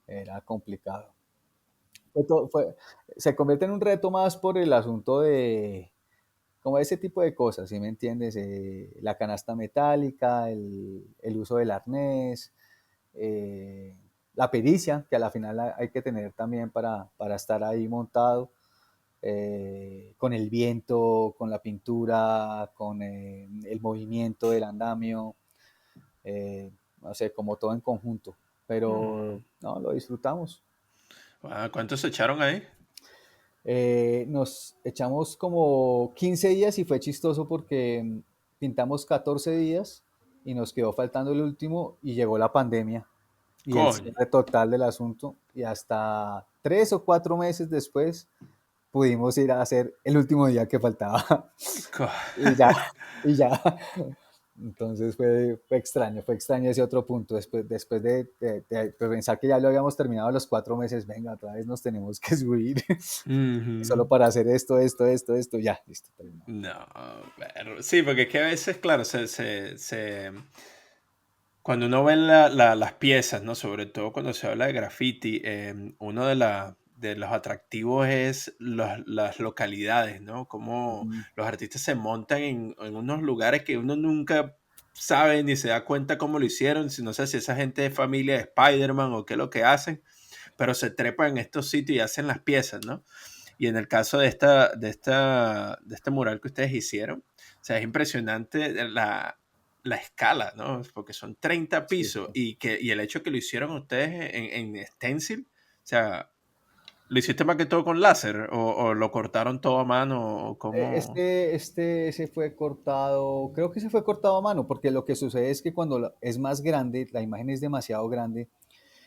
Era complicado. Fue to- fue- Se convierte en un reto más por el asunto de, como ese tipo de cosas, ¿sí me entiendes? La canasta metálica, el uso del arnés, la pericia, que a la final hay que tener también para estar ahí montado, con el viento, con la pintura, con el movimiento del andamio, no sé, como todo en conjunto. Pero no, lo disfrutamos. Ah, ¿cuántos se echaron ahí? Nos echamos como 15 días y fue chistoso porque pintamos 14 días y nos quedó faltando el último y llegó la pandemia y el Coño. cierre total del asunto y hasta 3 o 4 meses después pudimos ir a hacer el último día que faltaba Co- y ya, y ya. Entonces fue extraño ese otro punto. Después de pensar que ya lo habíamos terminado los 4 meses, venga, otra vez nos tenemos que subir. Solo Ujú. para hacer esto, ya, listo, terminado. No, sí, porque es que a veces, claro, Cuando uno ve las piezas, ¿no? Sobre todo cuando se habla de graffiti, uno de los atractivos es las localidades, ¿no? Cómo Ujú. los artistas se montan en unos lugares que uno nunca sabe ni se da cuenta cómo lo hicieron, si no sé si esa gente es familia de Spider-Man o qué es lo que hacen, pero se trepan en estos sitios y hacen las piezas, ¿no? Y en el caso de este mural que ustedes hicieron, o sea, es impresionante la escala, ¿no? Porque son 30 Sí, pisos sí. y el hecho que lo hicieron ustedes en stencil, o sea, ¿lo hiciste más que todo con láser o lo cortaron todo a mano o cómo? Se fue cortado, creo que se fue cortado a mano, porque lo que sucede es que cuando es más grande, la imagen es demasiado grande,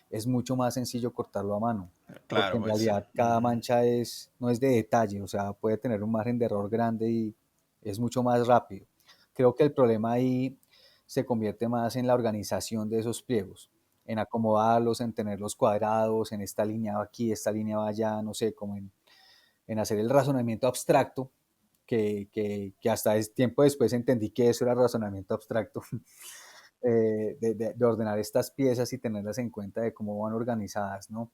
es mucho más sencillo cortarlo a mano, porque Claro, en pues sí. realidad cada Ujú, mancha no es de detalle, o sea, puede tener un margen de error grande y es mucho más rápido. Creo que el problema ahí se convierte más en la organización de esos pliegos, en acomodarlos, en tenerlos cuadrados, en esta línea va aquí, esta línea va allá, no sé, como en hacer el razonamiento abstracto, que hasta tiempo después entendí que eso era razonamiento abstracto, de ordenar estas piezas y tenerlas en cuenta de cómo van organizadas, ¿no?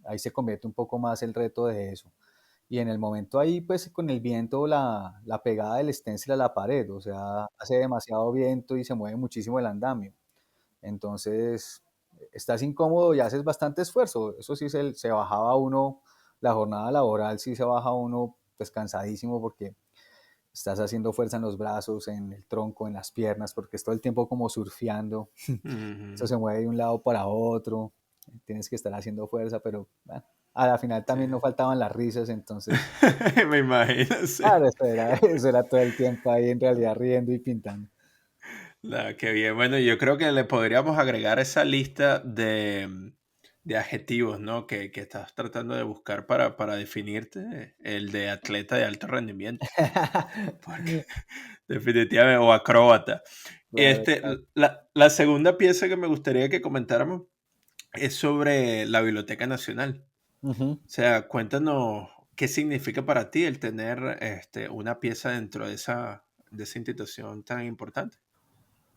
Ahí se convierte un poco más el reto de eso. Y en el momento ahí, pues con el viento, la pegada del stencil a la pared, o sea, hace demasiado viento y se mueve muchísimo el andamio. Entonces, estás incómodo y haces bastante esfuerzo. Eso sí, se bajaba uno, la jornada laboral sí se baja uno pues cansadísimo porque estás haciendo fuerza en los brazos, en el tronco, en las piernas, porque es todo el tiempo como surfeando. Eso ujú. se mueve de un lado para otro, tienes que estar haciendo fuerza, pero bueno, a la final Sí. también no faltaban las risas, entonces, Me imagino, sí. claro, eso era todo el tiempo ahí en realidad riendo y pintando. Nada, qué bien. Bueno, yo creo que le podríamos agregar esa lista de adjetivos, ¿no? Que estás tratando de buscar para definirte, el de atleta de alto rendimiento, porque definitivamente, o acróbata. Claro, claro. La segunda pieza que me gustaría que comentáramos es sobre la Biblioteca Nacional. Ujú. O sea, cuéntanos qué significa para ti el tener una pieza dentro de esa institución tan importante.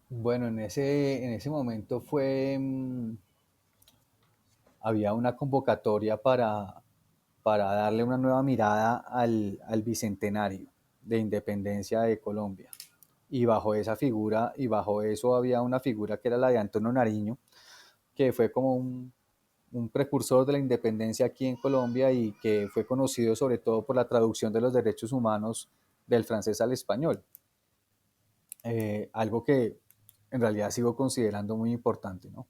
Bueno, en ese momento había una convocatoria para darle una nueva mirada al bicentenario de independencia de Colombia. Y bajo eso había una figura que era la de Antonio Nariño, que fue como un precursor de la independencia aquí en Colombia y que fue conocido sobre todo por la traducción de los derechos humanos del francés al español. Algo que en realidad sigo considerando muy importante, ¿no?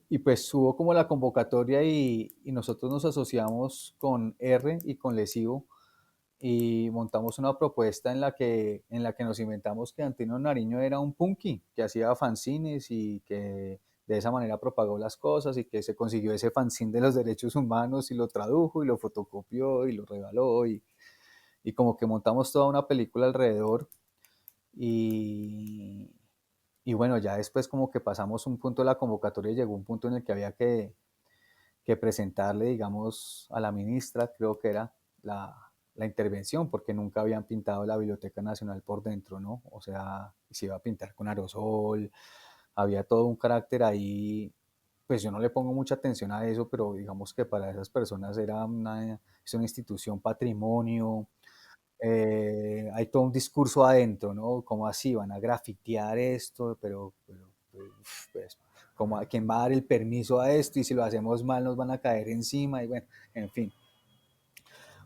Y pues hubo como la convocatoria y nosotros nos asociamos con R y con Lesivo y montamos una propuesta en la que nos inventamos que Antonio Nariño era un punky, que hacía fanzines y que de esa manera propagó las cosas y que se consiguió ese fanzine de los derechos humanos y lo tradujo y lo fotocopió y lo regaló y como que montamos toda una película alrededor y, y bueno, ya después como que pasamos un punto de la convocatoria y llegó un punto en el que había que presentarle, digamos, a la ministra, creo que era la intervención, porque nunca habían pintado la Biblioteca Nacional por dentro, ¿no? O sea, se iba a pintar con aerosol, había todo un carácter ahí, pues yo no le pongo mucha atención a eso, pero digamos que para esas personas es una institución patrimonio, hay todo un discurso adentro, ¿no? ¿Cómo así van a grafitear esto? Pues, ¿cómo, a quién va a dar el permiso a esto? Y si lo hacemos mal nos van a caer encima y bueno, en fin.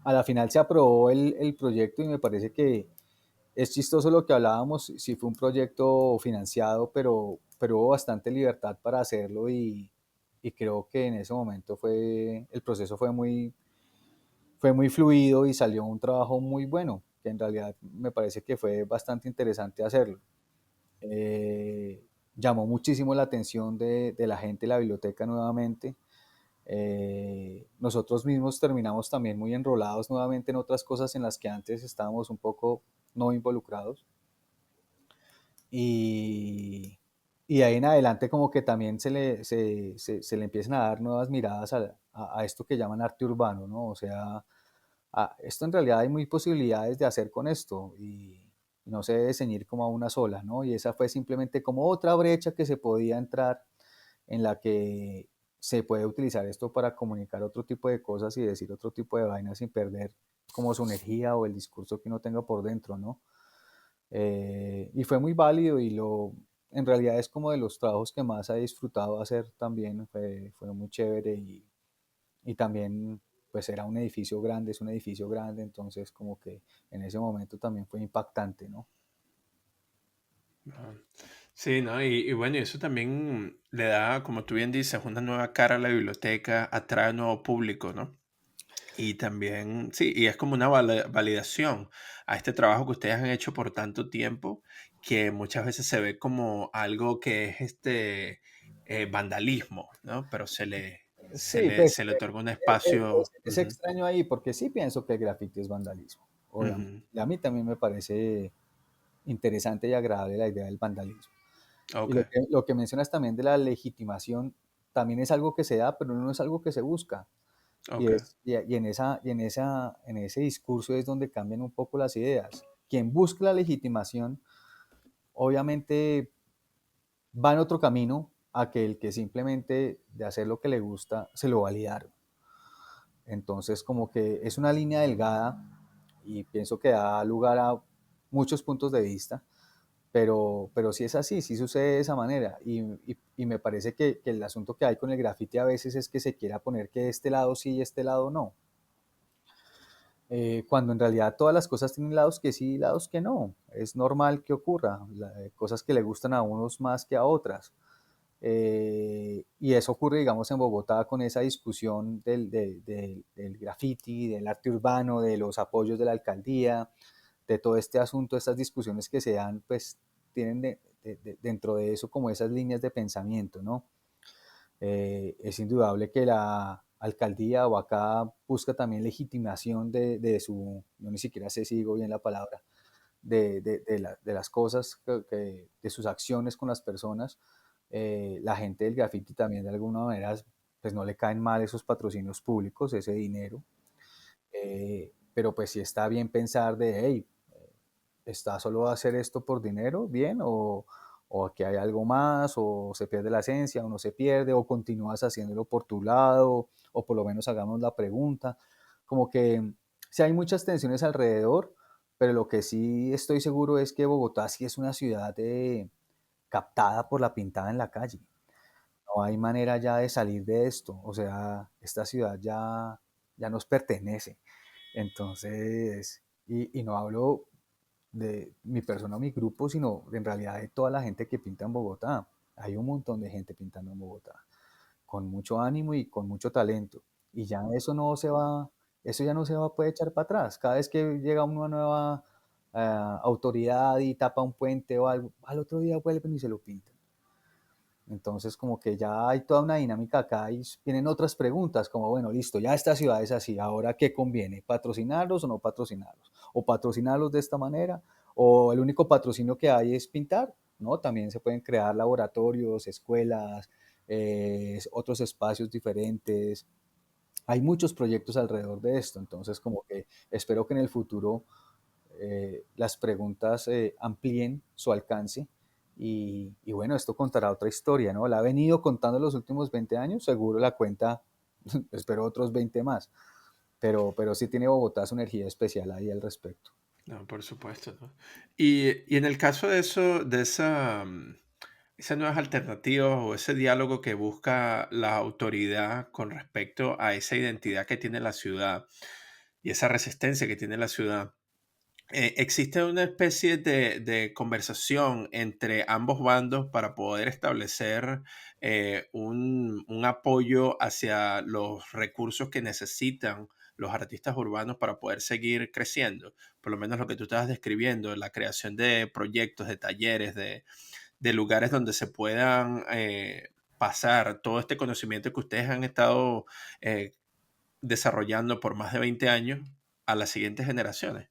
A la final se aprobó el proyecto y me parece que es chistoso lo que hablábamos, sí fue un proyecto financiado, pero hubo bastante libertad para hacerlo y creo que en ese momento el proceso fue muy fluido y salió un trabajo muy bueno, que en realidad me parece que fue bastante interesante hacerlo. Eh, Llamó muchísimo la atención de la gente de la biblioteca nuevamente. Nosotros mismos terminamos también muy enrolados nuevamente en otras cosas en las que antes estábamos un poco no involucrados. Y, y de ahí en adelante como que también se le empiezan a dar nuevas miradas a esto que llaman arte urbano, ¿no? O sea, esto en realidad hay muy posibilidades de hacer con esto y no se debe ceñir como a una sola, ¿no? Y esa fue simplemente como otra brecha que se podía entrar en la que se puede utilizar esto para comunicar otro tipo de cosas y decir otro tipo de vainas sin perder como su energía o el discurso que uno tenga por dentro, ¿no? Y fue muy válido y en realidad es como de los trabajos que más he disfrutado hacer también, fue muy chévere y también pues era un edificio grande, es un edificio grande, entonces como que en ese momento también fue impactante, ¿no? Ah, sí, ¿no? Y bueno, y eso también le da, como tú bien dices, una nueva cara a la biblioteca, atrae nuevo público, ¿no? Y también, sí, y es como una validación a este trabajo que ustedes han hecho por tanto tiempo, que muchas veces se ve como algo que es vandalismo, ¿no? Pero Sí, pues se le otorga un espacio. es extraño ahí porque sí pienso que el graffiti es vandalismo, obviamente. Ujú, Y a mí también me parece interesante y agradable la idea del vandalismo. Y ok, lo que mencionas también de la legitimación también es algo que se da, pero no es algo que se busca. Y, ok. es, y en ese discurso es donde cambian un poco las ideas. Quien busca la legitimación, obviamente va en otro camino a que el que simplemente de hacer lo que le gusta se lo validaron. Entonces, como que es una línea delgada y pienso que da lugar a muchos puntos de vista, pero sí es así, sí sucede de esa manera. Y me parece que el asunto que hay con el grafiti a veces es que se quiera poner que este lado sí y este lado no. Cuando en realidad todas las cosas tienen lados que sí y lados que no. Es normal que ocurra, cosas que le gustan a unos más que a otras. Y eso ocurre, digamos, en Bogotá con esa discusión del graffiti, del arte urbano, de los apoyos de la alcaldía, de todo este asunto, estas discusiones que se dan, pues tienen dentro de eso como esas líneas de pensamiento, ¿no? Es indudable que la alcaldía o acá busca también legitimación de su, no ni siquiera sé si digo bien la palabra, de las cosas, de sus acciones con las personas. La gente del graffiti también de alguna manera, pues no le caen mal esos patrocinios públicos, ese dinero, pero pues sí está bien pensar de, hey, ¿está solo a hacer esto por dinero? Bien, o aquí hay algo más, o se pierde la esencia, o no se pierde, o continúas haciéndolo por tu lado, o por lo menos hagamos la pregunta. Como que sí hay muchas tensiones alrededor, pero lo que sí estoy seguro es que Bogotá sí es una ciudad captada por la pintada en la calle. No hay manera ya de salir de esto. O sea, esta ciudad ya nos pertenece. Entonces, y no hablo de mi persona o mi grupo, sino en realidad de toda la gente que pinta en Bogotá. Hay un montón de gente pintando en Bogotá, con mucho ánimo y con mucho talento. Y ya eso ya no se va a poder echar para atrás. Cada vez que llega una nueva autoridad y tapa un puente o algo, al otro día vuelven y se lo pintan. Entonces, como que ya hay toda una dinámica acá y vienen otras preguntas, como, bueno, listo, ya esta ciudad es así, ahora ¿qué conviene? ¿Patrocinarlos o no patrocinarlos? ¿O patrocinarlos de esta manera? ¿O el único patrocinio que hay es pintar? ¿No? También se pueden crear laboratorios, escuelas, otros espacios diferentes. Hay muchos proyectos alrededor de esto, entonces como que espero que en el futuro las preguntas amplíen su alcance y bueno, esto contará otra historia, ¿no? La ha venido contando los últimos 20 años, seguro la cuenta, espero otros 20 más, pero sí tiene Bogotá su energía especial ahí al respecto. No, por supuesto, ¿no? Y en el caso de eso, esas nuevas alternativas o ese diálogo que busca la autoridad con respecto a esa identidad que tiene la ciudad y esa resistencia que tiene la ciudad, ¿existe una especie de conversación entre ambos bandos para poder establecer un apoyo hacia los recursos que necesitan los artistas urbanos para poder seguir creciendo? Por lo menos lo que tú estabas describiendo, la creación de proyectos, de talleres, de lugares donde se puedan pasar todo este conocimiento que ustedes han estado eh, desarrollando por más de 20 años a las siguientes generaciones.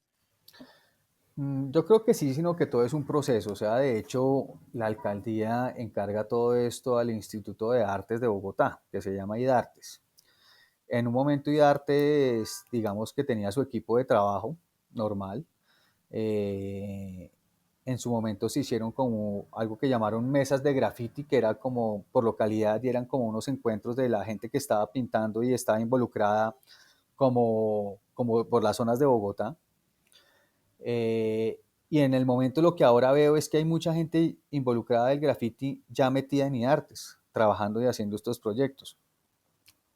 Yo creo que sí, sino que todo es un proceso. O sea, de hecho, la alcaldía encarga todo esto al Instituto de Artes de Bogotá, que se llama IDARTES. En un momento IDARTES, digamos que tenía su equipo de trabajo normal, en su momento se hicieron como algo que llamaron mesas de graffiti, que era como por localidad y eran como unos encuentros de la gente que estaba pintando y estaba involucrada como por las zonas de Bogotá. Eh, y en el momento lo que ahora veo es que hay mucha gente involucrada del graffiti ya metida en IARTES, trabajando y haciendo estos proyectos.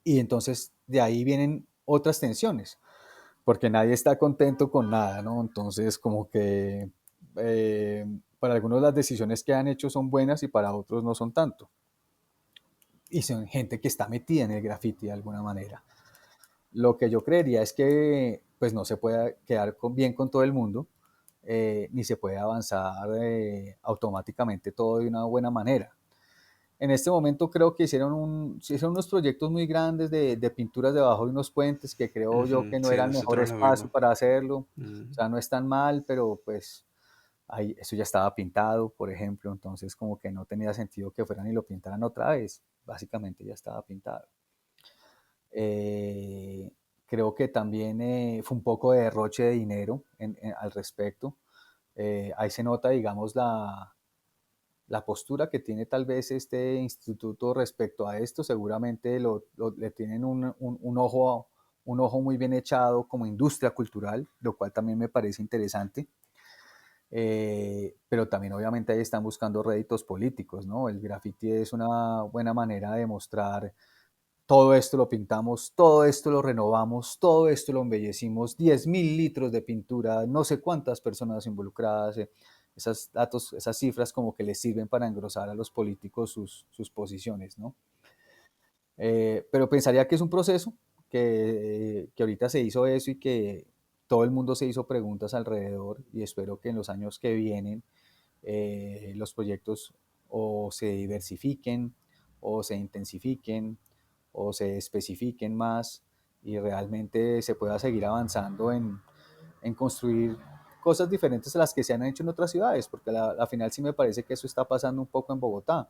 Y entonces de ahí vienen otras tensiones, porque nadie está contento con nada, ¿no? Entonces como que para algunos las decisiones que han hecho son buenas y para otros no son tanto. Y son gente que está metida en el graffiti de alguna manera. Lo que yo creería es que pues no se puede quedar bien con todo el mundo, ni se puede avanzar automáticamente todo de una buena manera. En este momento creo que hicieron unos proyectos muy grandes de pinturas debajo de unos puentes que creo yo Ujú, que no sí, era el mejor nosotros lo espacio vimos. para hacerlo. O Mm. sea, no es tan mal, pero pues ahí, eso ya estaba pintado, por ejemplo, entonces como que no tenía sentido que fueran y lo pintaran otra vez. Básicamente ya estaba pintado. Eh, Creo que también fue un poco de derroche de dinero al respecto. Ahí se nota, digamos, la postura que tiene tal vez este instituto respecto a esto. Seguramente le tienen un ojo muy bien echado como industria cultural, lo cual también me parece interesante. Pero también obviamente ahí están buscando réditos políticos, ¿no? El graffiti es una buena manera de mostrar todo esto lo pintamos, todo esto lo renovamos, todo esto lo embellecimos, 10.000 litros de pintura, no sé cuántas personas involucradas, esos datos, esas cifras como que les sirven para engrosar a los políticos sus posiciones, ¿no? Pero pensaría que es un proceso, que ahorita se hizo eso y que todo el mundo se hizo preguntas alrededor y espero que en los años que vienen los proyectos o se diversifiquen o se intensifiquen o se especifiquen más y realmente se pueda seguir avanzando en construir cosas diferentes a las que se han hecho en otras ciudades, porque al final sí me parece que eso está pasando un poco en Bogotá.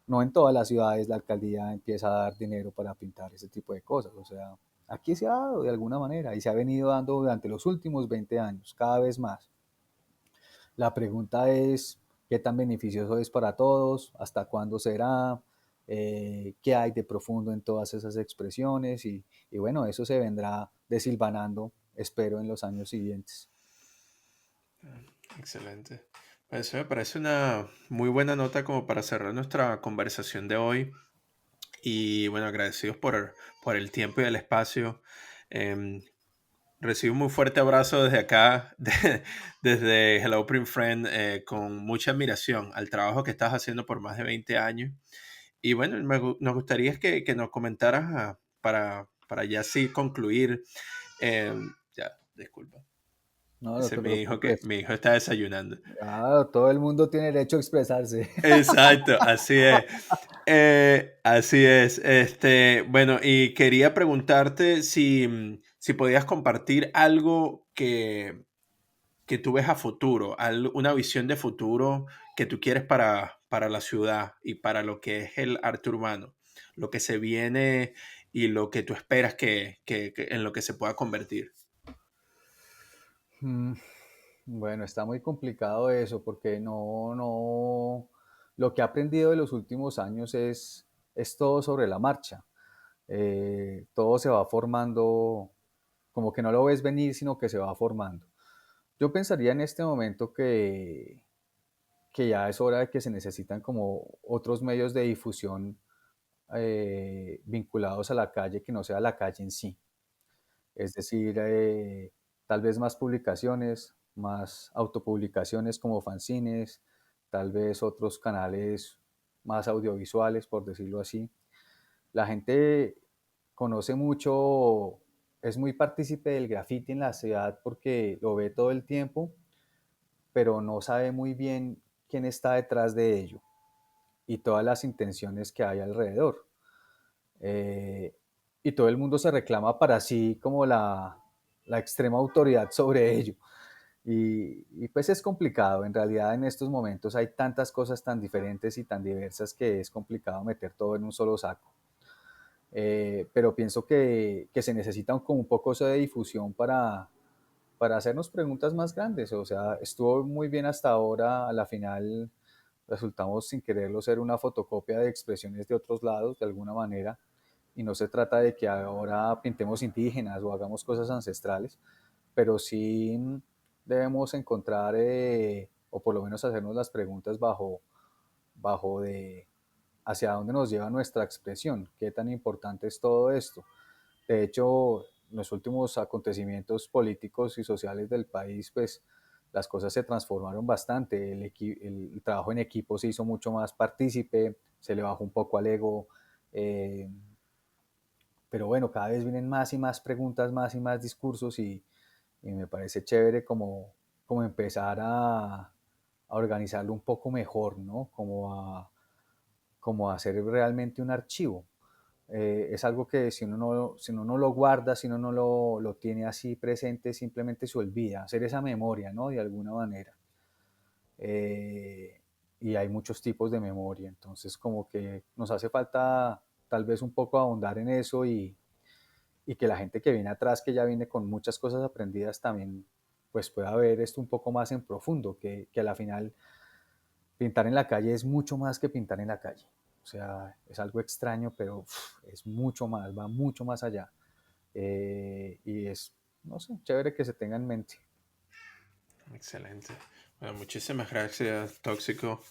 No en todas las ciudades la alcaldía empieza a dar dinero para pintar ese tipo de cosas. O sea, aquí se ha dado de alguna manera y se ha venido dando durante los últimos 20 años, cada vez más. La pregunta es, ¿qué tan beneficioso es para todos? ¿Hasta cuándo será? ¿Qué hay de profundo en todas esas expresiones? Y bueno, eso se vendrá desilvanando, espero, en los años siguientes. Excelente. Pues eso me parece una muy buena nota como para cerrar nuestra conversación de hoy. Y bueno, agradecidos por el tiempo y el espacio. Em, Recibo un muy fuerte abrazo desde acá, desde Hello Print Friend, con mucha admiración al trabajo que estás haciendo por más de 20 años. Y bueno, nos gustaría que nos comentaras para ya así concluir. Ya, disculpa. No, no Ese es te mi hijo que preocupes. mi hijo está desayunando. Claro, todo el mundo tiene derecho a expresarse. Exacto, así es. Así es. Bueno, y quería preguntarte si podías compartir algo que tú ves a futuro, una visión de futuro que tú quieres para la ciudad y para lo que es el arte urbano, lo que se viene y lo que tú esperas en lo que se pueda convertir. Mm, Bueno, está muy complicado eso porque lo que he aprendido de los últimos años es todo sobre la marcha. Todo se va formando, como que no lo ves venir, sino que se va formando. Yo pensaría en este momento que ya es hora de que se necesitan como otros medios de difusión vinculados a la calle, que no sea la calle en sí. Es decir, tal vez más publicaciones, más autopublicaciones como fanzines, tal vez otros canales más audiovisuales, por decirlo así. La gente conoce mucho, es muy partícipe del graffiti en la ciudad porque lo ve todo el tiempo, pero no sabe muy bien quién está detrás de ello y todas las intenciones que hay alrededor. Eh, y todo el mundo se reclama para sí como la extrema autoridad sobre ello. Y pues es complicado, en realidad en estos momentos hay tantas cosas tan diferentes y tan diversas que es complicado meter todo en un solo saco. Pero pienso que se necesita como un poco eso de difusión para hacernos preguntas más grandes. O sea, estuvo muy bien hasta ahora, a la final resultamos sin quererlo ser una fotocopia de expresiones de otros lados, de alguna manera, y no se trata de que ahora pintemos indígenas o hagamos cosas ancestrales, pero sí debemos encontrar, o por lo menos hacernos las preguntas bajo de hacia dónde nos lleva nuestra expresión, qué tan importante es todo esto. De hecho, los últimos acontecimientos políticos y sociales del país, pues las cosas se transformaron bastante, el trabajo en equipo se hizo mucho más partícipe, se le bajó un poco al ego, eh, pero bueno, cada vez vienen más y más preguntas, más y más discursos y me parece chévere como empezar a organizarlo un poco mejor, ¿no? Como a hacer realmente un archivo. Es algo que si uno no lo guarda, si uno no lo tiene así presente, simplemente se olvida, hacer esa memoria, ¿no? De alguna manera. Eh, y hay muchos tipos de memoria, entonces como que nos hace falta tal vez un poco ahondar en eso y que la gente que viene atrás, que ya viene con muchas cosas aprendidas, también pues pueda ver esto un poco más en profundo, que a la final pintar en la calle es mucho más que pintar en la calle. O sea, es algo extraño, pero es mucho más, va mucho más allá. Y es, no sé, chévere que se tenga en mente. Excelente. Bueno, muchísimas gracias, Tóxico,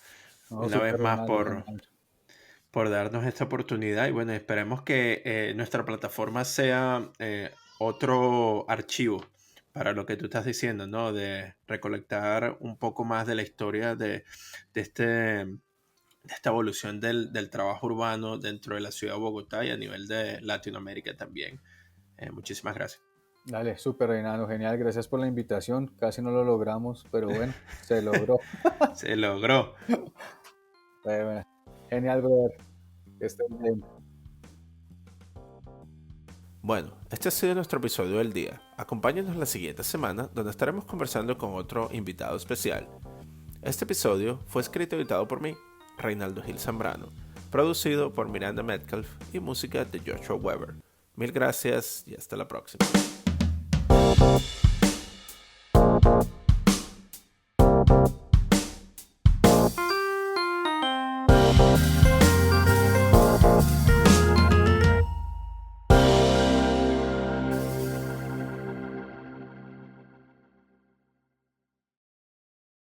No, una vez súper más Reinaldo, genial. por darnos esta oportunidad y bueno, esperemos que nuestra plataforma sea otro archivo para lo que tú estás diciendo, ¿no? De recolectar un poco más de la historia de esta evolución del trabajo urbano dentro de la ciudad de Bogotá y a nivel de Latinoamérica también. Muchísimas gracias. Dale, súper Reinaldo, genial. Gracias por la invitación. Casi no lo logramos, pero bueno, se logró. Se logró. Bueno, genial, brother. Que estés bien. Bueno, este ha sido nuestro episodio del día. Acompáñanos la siguiente semana, donde estaremos conversando con otro invitado especial. Este episodio fue escrito y editado por mí, Reinaldo Gil Zambrano, producido por Miranda Metcalf y música de Joshua Weber. Mil gracias y hasta la próxima.